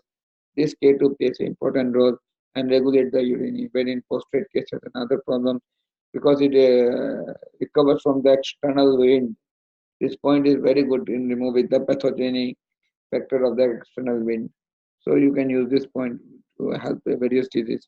This K2 plays an important role and regulate the urine even in prostate cases and other problems because it recovers from the external wind. This point is very good in removing the pathogenic factor of the external wind. So you can use this point to help the various diseases.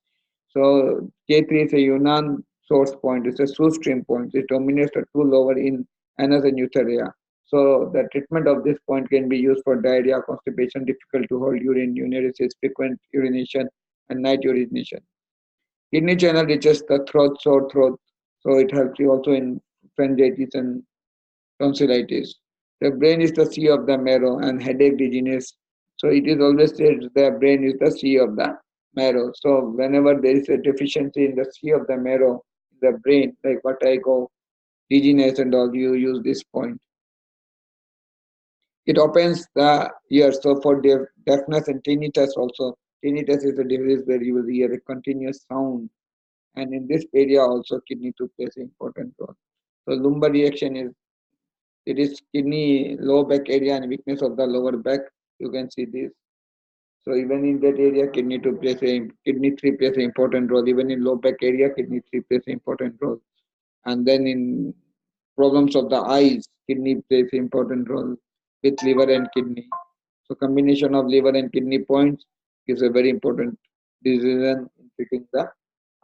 So K3 is a Yunnan source point. It's a stream point. It dominates the two lower in anus and urethra. So the treatment of this point can be used for diarrhea, constipation, difficult to hold urine, urinalysis, frequent urination, and night urination. Kidney channel reaches the throat, sore throat. So it helps you also in pharyngitis and tonsillitis. The brain is the sea of the marrow and headache, dizziness. So it is always said the brain is the sea of the marrow. So whenever there is a deficiency in the sea of the marrow, the brain, like vertigo, dizziness and all, you use this point. It opens the ear. So for deafness and tinnitus also, tinnitus is a disease where you will hear a continuous sound. And in this area also kidney too plays an important role. So lumbar reaction is it is kidney low back area and weakness of the lower back. You can see this. So even in that area, kidney 3 plays an important role. Even in low back area, kidney 3 plays an important role. And then in problems of the eyes, kidney plays an important role with liver and kidney. So combination of liver and kidney points is a very important decision in treating the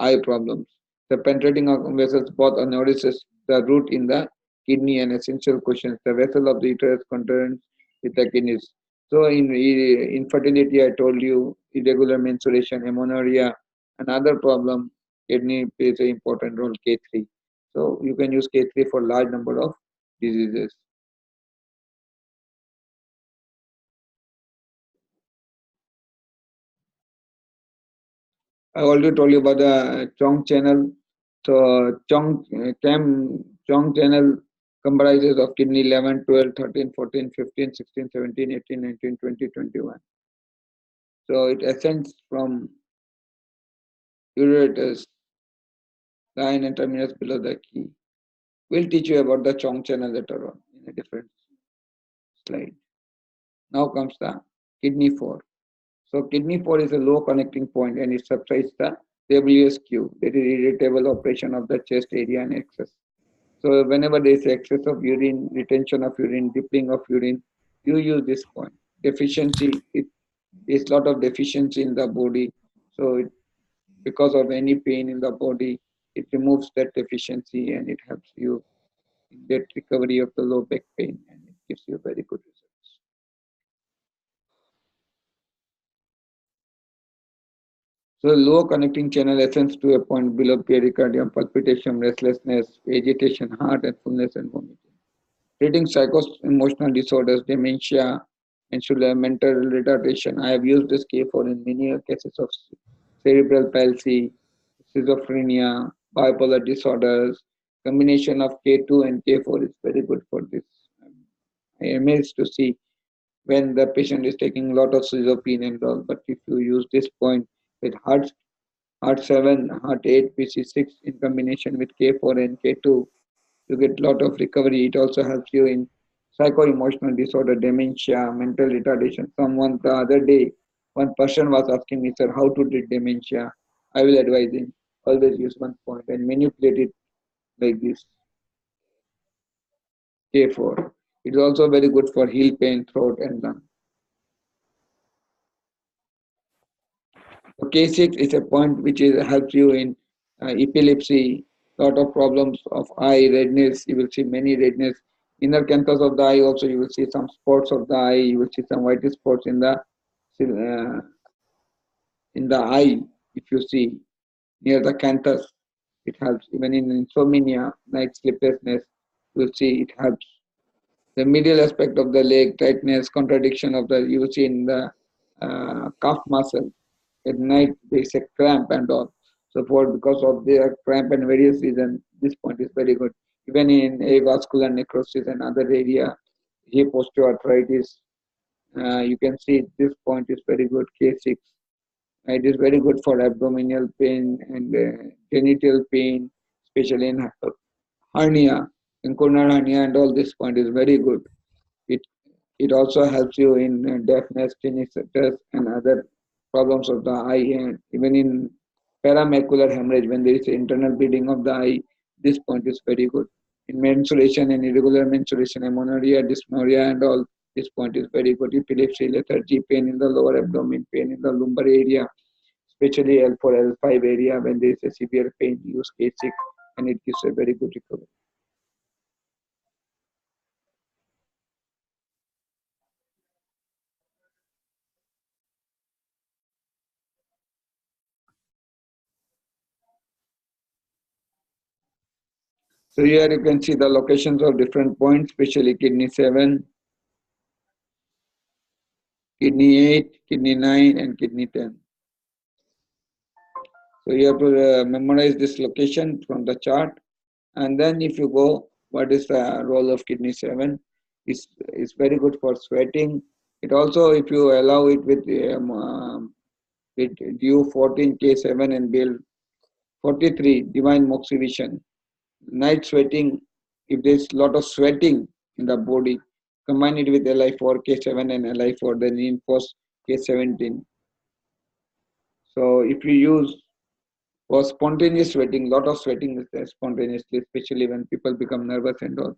eye problems. The penetrating of vessels both nourishes the root in the kidney and essential questions. The vessel of the uterus contains with the kidneys. So in infertility, I told you irregular menstruation, amenorrhea, another problem, kidney plays an important role, K3. So you can use K3 for large number of diseases. I already told you about the Chong channel. So Chong channel comprises of kidney 11, 12, 13, 14, 15, 16, 17, 18, 19, 20, 21. So it ascends from ureters, line and terminus below the key. We'll teach you about the Chong channel later on in a different slide. Now comes the kidney 4. So kidney 4 is a low connecting point and it subsides the WSQ, that is irritable operation of the chest area and excess. So whenever there is excess of urine, retention of urine, dipping of urine, you use this point. Deficiency, it is lot of deficiency in the body. So because of any pain in the body, it removes that deficiency and it helps you in that recovery of the low back pain and it gives you very good results. So low connecting channel ascends to a point below pericardium, palpitation, restlessness, agitation, heart and fullness and vomiting. Treating psycho-emotional disorders, dementia, and mental retardation. I have used this K4 in many cases of cerebral palsy, schizophrenia, bipolar disorders. Combination of K2 and K4 is very good for this. I am amazed to see when the patient is taking a lot of sizopine and all, but if you use this point with heart 7, heart 8, PC6 in combination with K4 and K2, you get a lot of recovery. It also helps you in psycho-emotional disorder, dementia, mental retardation. Someone the other day, one person was asking me, sir, how to treat dementia? I will advise him, always use one point and manipulate it like this, K4. It is also very good for heel pain, throat and lung. So K6 is a point which helps you in epilepsy, lot of problems of eye, redness, you will see many redness. Inner canthus of the eye also you will see some spots of the eye, you will see some white spots uh, in the eye if you see near the canthus. It helps even in insomnia, night sleeplessness, you will see it helps. The medial aspect of the leg, tightness, contradiction of the, you will see in the calf muscle. At night there is a cramp and all. So for because of their cramp and various reasons, this point is very good. Even in avascular necrosis and other area, hip osteoarthritis, you can see this point is very good. K6. It is very good for abdominal pain and genital pain, especially in hernia, in coronal hernia, and all this point is very good. It it also helps you in deafness, tinnitus, and other problems of the eye, and even in paramacular hemorrhage, when there is internal bleeding of the eye, this point is very good. In menstruation and irregular menstruation, amenorrhea, dysmenorrhea, and all, this point is very good. Epilepsy, lethargy, pain in the lower abdomen, pain in the lumbar area, especially L4, L5 area, when there is a severe pain, use K6 and it gives a very good recovery. So here you can see the locations of different points, especially kidney 7, kidney 8, kidney 9, and kidney 10. So you have to memorize this location from the chart. And then if you go, what is the role of kidney 7? It's very good for sweating. It also, if you allow it with due 14K7 and bill 43, divine moxibustion, night sweating, if there's a lot of sweating in the body, combine it with Li4K7 and Li4, then reinforce K17. So if you use for spontaneous sweating, lot of sweating is there spontaneously, especially when people become nervous and all,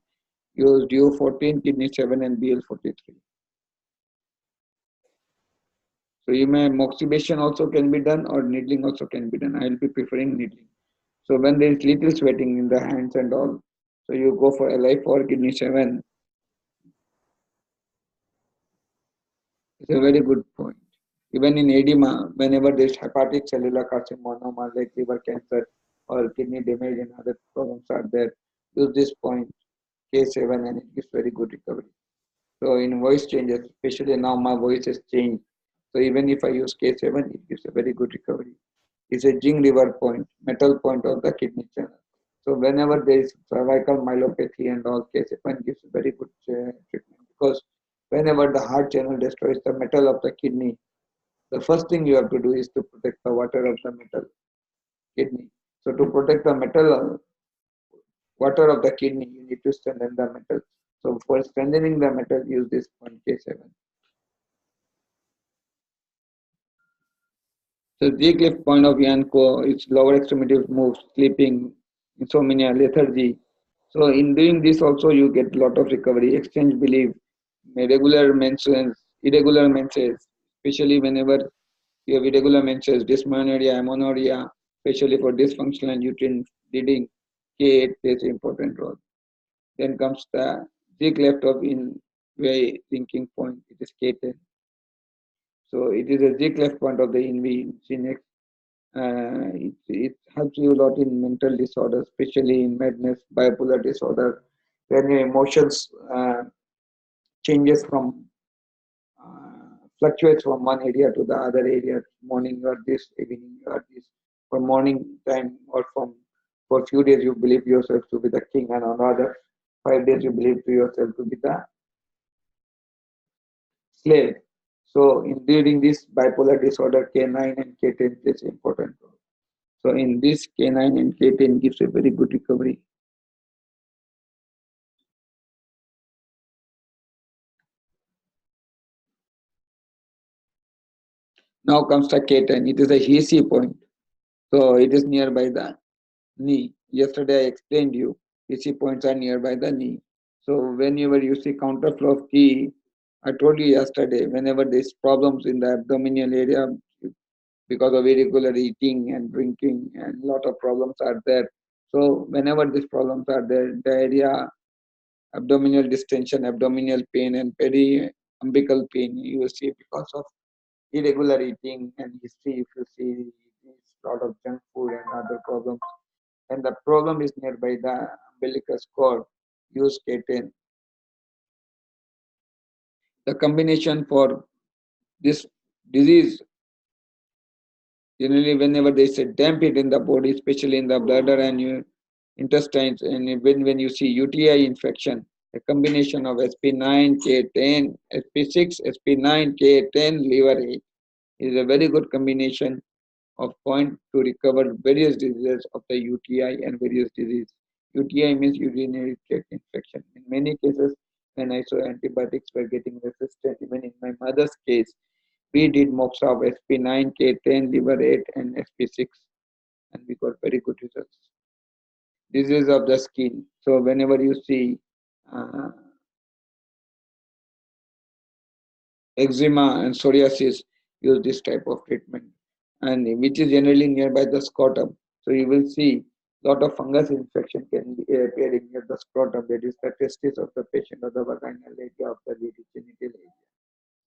use DO14, kidney 7 and BL43. So you may moxibustion also can be done or needling also can be done. I will be preferring needling. So when there is little sweating in the hands and all, so you go for Li4, kidney 7. It's a very good point. Even in edema, whenever there is hepatic cellular carcinoma like liver cancer or kidney damage and other problems are there, use this point K7 and it gives very good recovery. So in voice changes, especially now my voice has changed. So even if I use K7, it gives a very good recovery. It's a zinc river point, metal point of the kidney channel. So whenever there is cervical myelopathy and all, K7 gives a very good treatment, because whenever the heart channel destroys the metal of the kidney, the first thing you have to do is to protect the water of the metal kidney. So to protect the metal water of the kidney, you need to strengthen the metal. So for strengthening the metal, use this point K7. So G-cliff point of Yanko, its lower extremity moves, sleeping, insomnia, lethargy. So in doing this also you get a lot of recovery, exchange belief, irregular menses, especially whenever you have irregular menses, dysmenorrhea, amenorrhea, especially for dysfunctional uterine bleeding, K8 plays an important role. Then comes the G-cleft of in way linking point, it is K10. So it is a G-cleft point of the INV. It helps you a lot in mental disorders, especially in madness, bipolar disorder, when your emotions changes from fluctuates from one area to the other area. Morning you are this, evening you are this. For morning time or for few days you believe yourself to be the king, and on other 5 days you believe to yourself to be the slave. So in during this bipolar disorder, K9 and K10 plays important role. So in this K9 and K10 gives a very good recovery. Now comes the K10. It is a HEC point. So it is nearby the knee. Yesterday I explained you, HEC points are nearby the knee. So whenever you see counterflow of key, I told you yesterday, whenever there's problems in the abdominal area because of irregular eating and drinking, and lot of problems are there. So whenever these problems are there, diarrhea, abdominal distension, abdominal pain, and peri-umbilical pain, you will see because of irregular eating and history. If you see a lot of junk food and other problems, and the problem is nearby the umbilicus cord, use K10. The combination for this disease, generally whenever there is a damp heat in the body, especially in the bladder and your intestines, and when you see UTI infection, a combination of SP9, K10, SP6, SP9, K10, liver heat is a very good combination of point to recover various diseases of the UTI and various disease. UTI means urinary tract infection. In many cases, when I saw antibiotics were getting resistant, even in my mother's case, We did mocks of SP9, K10, liver 8, and SP6, and we got very good results. Disease of the skin. So whenever you see uh, eczema and psoriasis, use this type of treatment, and which is generally nearby the scrotum. So you will see lot of fungus infection can be appearing near the scrotum, that is the testis of the patient or the vaginal area of the lady genital area.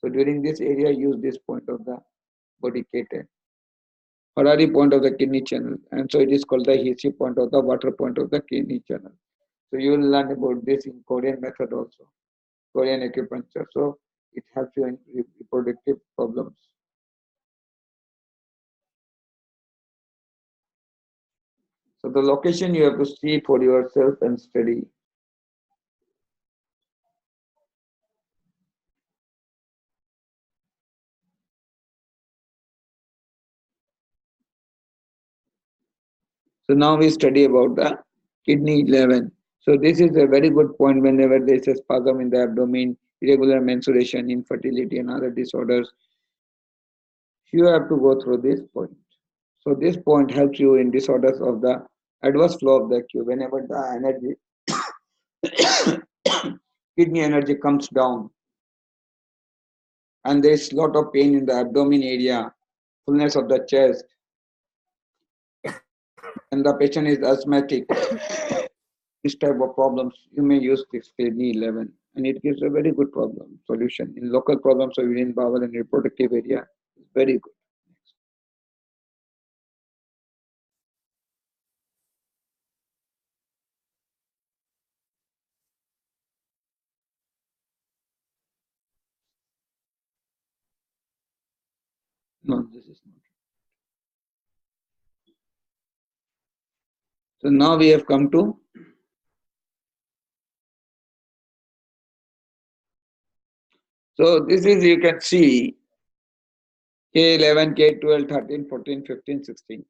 So during this area, use this point of the body K10. Harari point of the kidney channel, and so it is called the Hisi point of the water point of the kidney channel. So you will learn about this in Korean method also, Korean acupuncture. So it helps you in reproductive problems. So the location you have to see for yourself and study. So now we study about the kidney 11. So this is a very good point whenever there is a spasm in the abdomen, irregular menstruation, infertility and other disorders. You have to go through this point. So this point helps you in disorders of the adverse flow of the Q. Whenever the energy, kidney energy comes down and there is lot of pain in the abdomen area, fullness of the chest, and the patient is asthmatic, this type of problems, you may use this kidney 11, and it gives a very good problem solution in local problems of urine bowel and reproductive area. It's very good. No, this is not. So now we have come to so this is you can see K11, K12, 13, 14, 15, 16.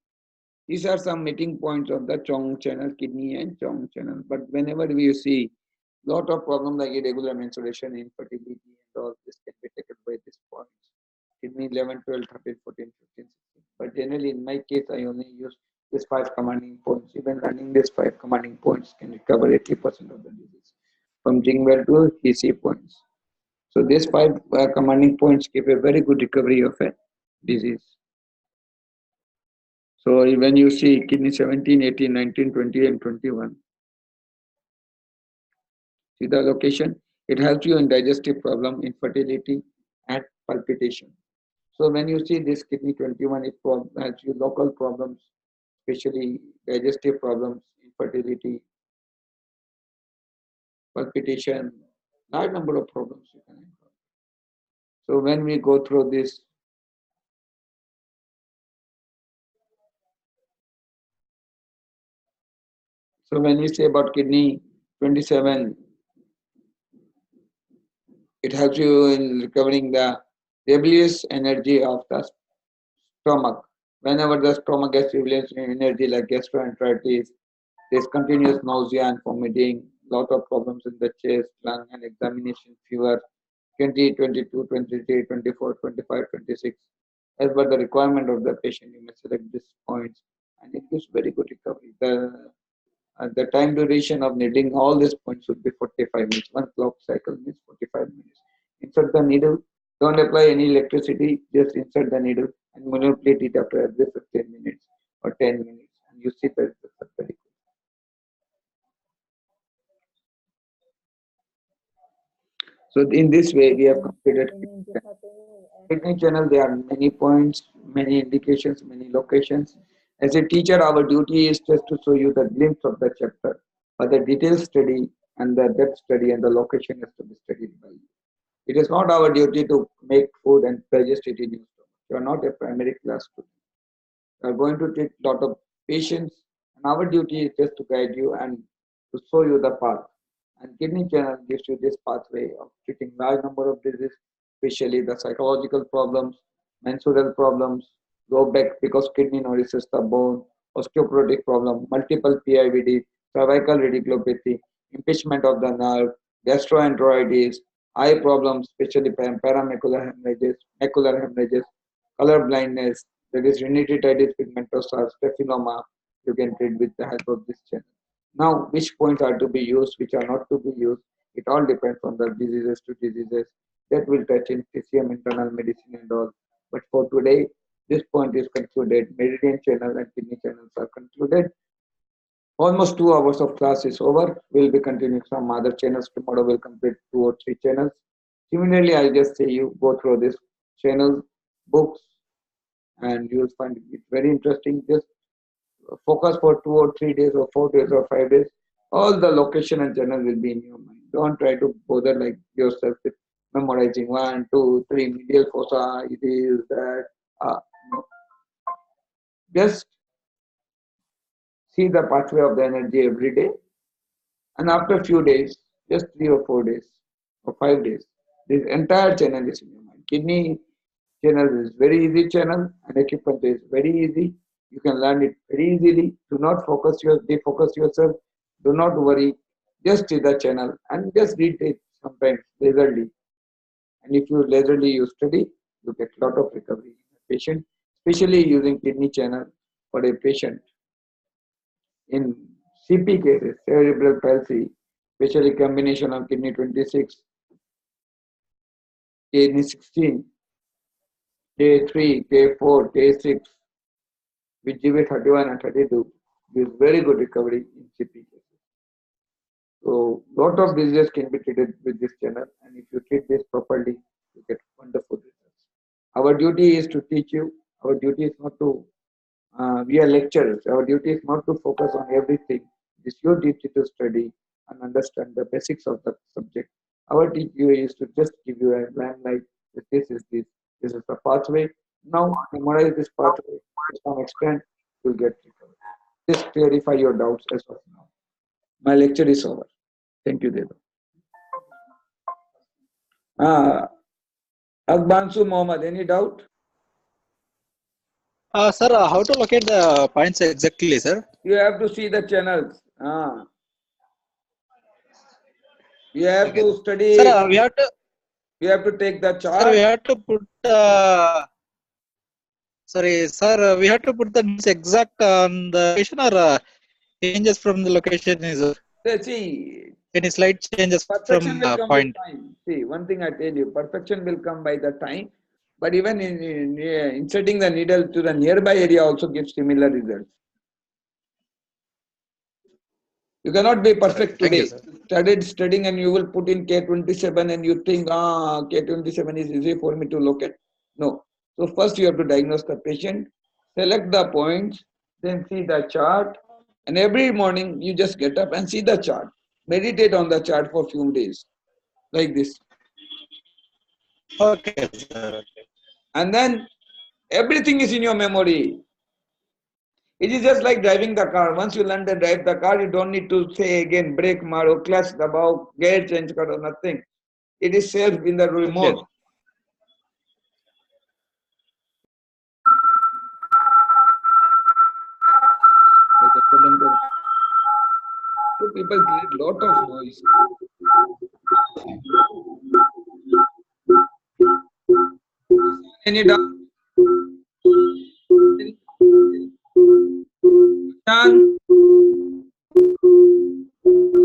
These are some meeting points of the Chong channel, kidney and Chong channel. But whenever we see lot of problems like irregular menstruation, infertility, and all this can be taken by these points. Kidney 11, 12, 13, 14, 15, 16. But generally, in my case, I only use these 5 commanding points. Even running these 5 commanding points can recover 80% of the disease from Jingwell to HC points. So these 5 commanding points give a very good recovery of a disease. So when you see kidney 17, 18, 19, 20, and 21, see the location, it helps you in digestive problem, infertility, and palpitation. So when you see this kidney 21, it helps you local problems, especially digestive problems, infertility, palpitation, large number of problems you can encounter. So when we go through this, so when we say about kidney 27, it helps you in recovering the rebellious energy of the stomach. Whenever the stomach gets rebellious energy like gastroenteritis, there's continuous nausea and vomiting, lot of problems in the chest, lung, and examination, fever, 20, 22, 23, 24, 25, 26. As per the requirement of the patient, you may select these points, and it gives very good recovery. The time duration of needling all these points would be 45 minutes. One clock cycle means 45 minutes. Insert the needle. Don't apply any electricity. Just insert the needle and manipulate it after every 15 minutes or 10 minutes. And you see that it's very good. So in this way, we have completed kidney channel. There are many points, many indications, many locations. As a teacher, our duty is just to show you the glimpse of the chapter, but the detailed study and the depth study and the location has to be studied by you. It is not our duty to make food and digest it in your stomach. You are not a primary class student. You are going to take a lot of patience, and our duty is just to guide you and to show you the path. And kidney channel gives you this pathway of treating large number of diseases, especially the psychological problems, menstrual problems, low back because kidney nourishes the bone, osteoporotic problem, multiple PIVD, cervical radiculopathy, impeachment of the nerve, gastroenteritis, eye problems, especially paramacular hemorrhages, color blindness, that is retinitis pigmentosa, staphylomas, you can treat with the help of this channel. Now, which points are to be used, which are not to be used, it all depends on the diseases to diseases. That will touch in PCM, internal medicine and all. But for today, this point is concluded. Meridian channel and kidney channels are concluded. Almost 2 hours of class is over. We'll be continuing some other channels. Tomorrow we'll complete 2 or 3 channels. Similarly, I'll just say you go through this channel, books, and you'll find it very interesting. Just focus for 2 or 3 days or 4 days or 5 days. All the location and channel will be in your mind. Don't try to bother like yourself with memorizing 1, 2, 3 medial fossa, it is that. No. Just see the pathway of the energy every day, and after a few days, just 3 or 4 days or 5 days, this entire channel is in your mind. Kidney channel is very easy channel, and acupuncture is very easy. You can learn it very easily. Do not defocus yourself. Do not worry. Just see the channel and just read it sometimes leisurely. And if you leisurely you study, you get a lot of recovery in a patient, especially using kidney channel for a patient in CP cases, cerebral palsy, especially combination of kidney 26, kidney 16, K3, K4, K6, with GB31 and 32, gives very good recovery in CP cases. So, lot of diseases can be treated with this channel, and if you treat this properly, you get wonderful results. Our duty is to teach you. Our duty is not to we are lecturers. Our duty is not to focus on everything. It is your duty to study and understand the basics of the subject. Our duty is to just give you a limelight that this is the pathway. Now memorize this pathway to some extent, you'll get recovered. Just clarify your doubts as of now. My lecture is over. Thank you, Deva. Akbansu Mohammed, any doubt? Sir, how to locate the points exactly, sir? You have to see the channels. You have Okay. to study. Sir, We have to take the chart. sir, we have to put. Sorry, sir, we have to put the exact on the location or changes from the location is. See, Any slight changes perfection from will come point. with time. See, one thing I tell you, perfection will come by the time. But even in inserting the needle to the nearby area also gives similar results. You cannot be perfect Thank you, today. sir. Started studying and you will put in K27 and you think, K27 is easy for me to locate. No. So first you have to diagnose the patient, select the points, then see the chart. And every morning you just get up and see the chart. Meditate on the chart for a few days. Like this. Okay, sir. And then everything is in your memory. It is just like driving the car. Once you learn to drive the car, you don't need to say again brake maro, clutch dabao, gear change karo, nothing. It is self in the Okay. remote. So people create lot of noise. Any doubt? Ashan?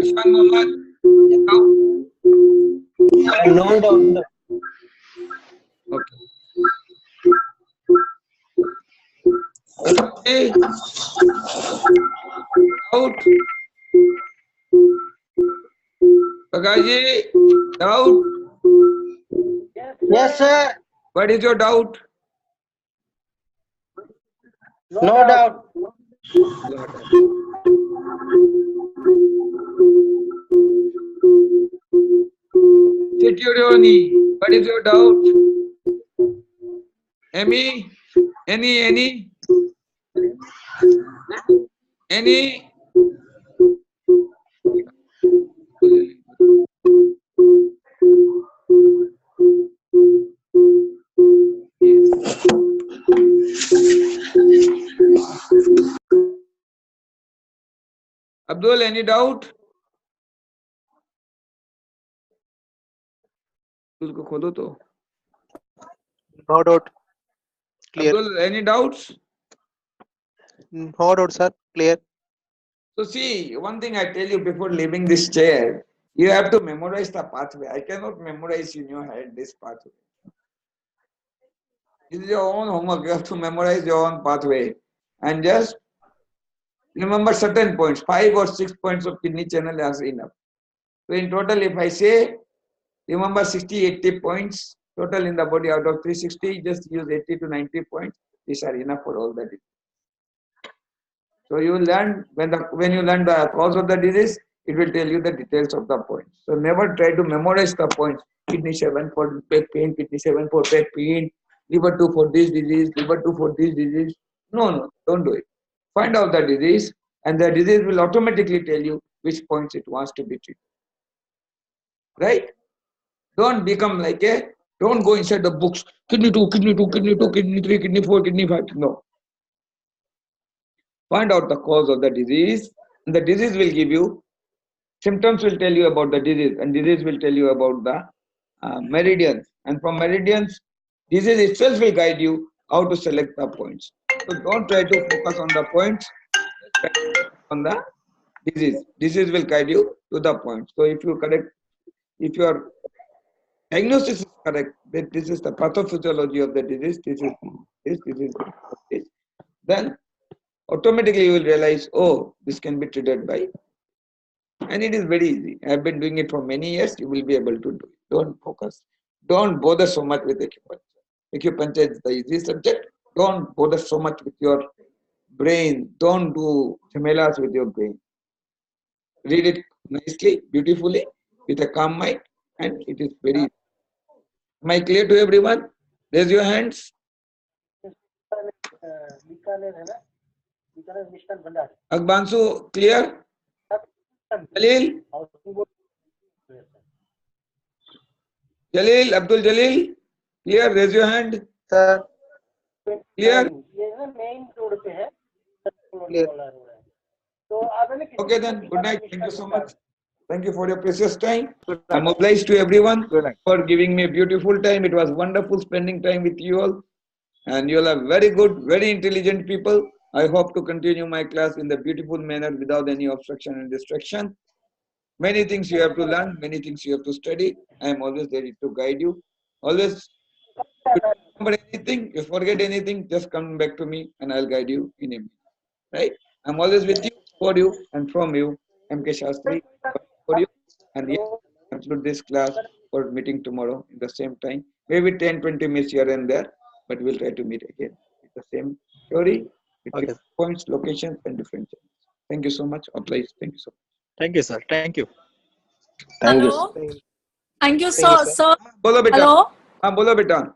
Ashan Mohammed? No doubt. Okay. Okay. Out. Pagaji, doubt? Yes, sir. What is your doubt? No doubt. Security, what is your doubt? Any? Any? Abdul, any doubt? उसको खोलो तो. No doubt. Clear. Abdul, any doubts? No doubt, sir. Clear. So see, one thing I tell you before leaving this chair, you have to memorize the pathway. I cannot memorize in your head this pathway. This is your own homework. You have to memorize your own pathway and just remember certain points. 5 or 6 points of kidney channel is enough. So in total, if I say remember 60, 80 points total in the body out of 360, just use 80 to 90 points. These are enough for all the disease. So you will learn when you learn the cause of the disease, it will tell you the details of the points. So never try to memorize the points. Kidney 7 for back pain, kidney 7 for back pain, liver 2 for this disease, liver 2 for this disease. No, don't do it. Find out the disease, and the disease will automatically tell you which points it wants to be treated. Right? Don't become like don't go inside the books. Kidney 2, kidney 2, kidney 2, kidney 3, kidney 4, kidney 5. No. Find out the cause of the disease. The disease will give you, symptoms will tell you about the disease, and disease will tell you about the meridians. And from meridians, disease itself will guide you how to select the points. So don't try to focus on the points, on the disease. Disease will guide you to the point. So if your diagnosis is correct, that this is the pathophysiology of the disease, this is this, then automatically you will realize, oh, this can be treated by, and it is very easy. I have been doing it for many years. You will be able to do it. Don't focus. Don't bother so much with acupuncture. Acupuncture is the easy subject. Don't bother so much with your brain. Don't do gemelas with your brain. Read it nicely, beautifully, with a calm mind, and it is very easy. Am I clear to everyone? Raise your hands. Akbansu, clear? Jalil? Jalil, Abdul Jalil, clear? Raise your hand. Sir. Clear? Clear. Okay then, good night. Thank you so much. Thank you for your precious time. I'm obliged to everyone for giving me a beautiful time. It was wonderful spending time with you all. And you all are very good, very intelligent people. I hope to continue my class in the beautiful manner without any obstruction and distraction. Many things you have to learn, many things you have to study. I am always ready to guide you. Always remember anything, you forget anything, just come back to me and I'll guide you in a minute. Right? I'm always with you, for you, and from you, MK Sastry, for you. And yes, conclude this class for meeting tomorrow in the same time. Maybe 10-20 minutes here and there, but we'll try to meet again with the same theory, with Okay. points, locations, and different channels. Thank you so much. Obliged. Thank you so much. Thank you, sir. Thank you. Thank you. Hello. Thank you. Thank you, Thank you, sir. sir. Sir, Bolo beta. hello. Bolo beta.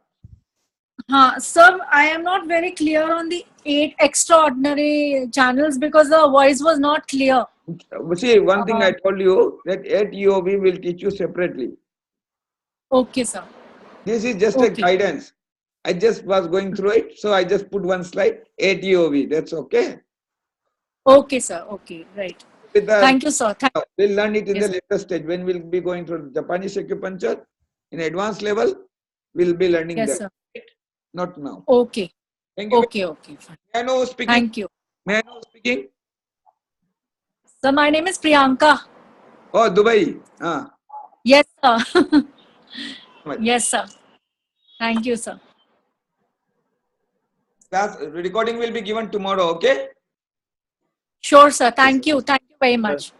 Sir, I am not very clear on the 8 extraordinary channels because the voice was not clear. See, one thing I told you that at EOB will teach you separately. Okay, sir. This is just a guidance. I just was going through it, so I just put one slide at EOB. That's okay. Okay, sir. Okay, right. Thank you, sir. We'll learn it in Yes. the later stage when we'll be going through Japanese acupuncture in advanced level. We'll be learning Yes, that. sir. Not now. Okay. Thank you. Okay, fine. May I know who's speaking? Thank you. May I know who's speaking? Sir, my name is Priyanka. Oh, Dubai. Yes, sir. Yes, sir. Thank you, sir. Class recording will be given tomorrow, okay? Sure, sir. Thank you. Thank you very much.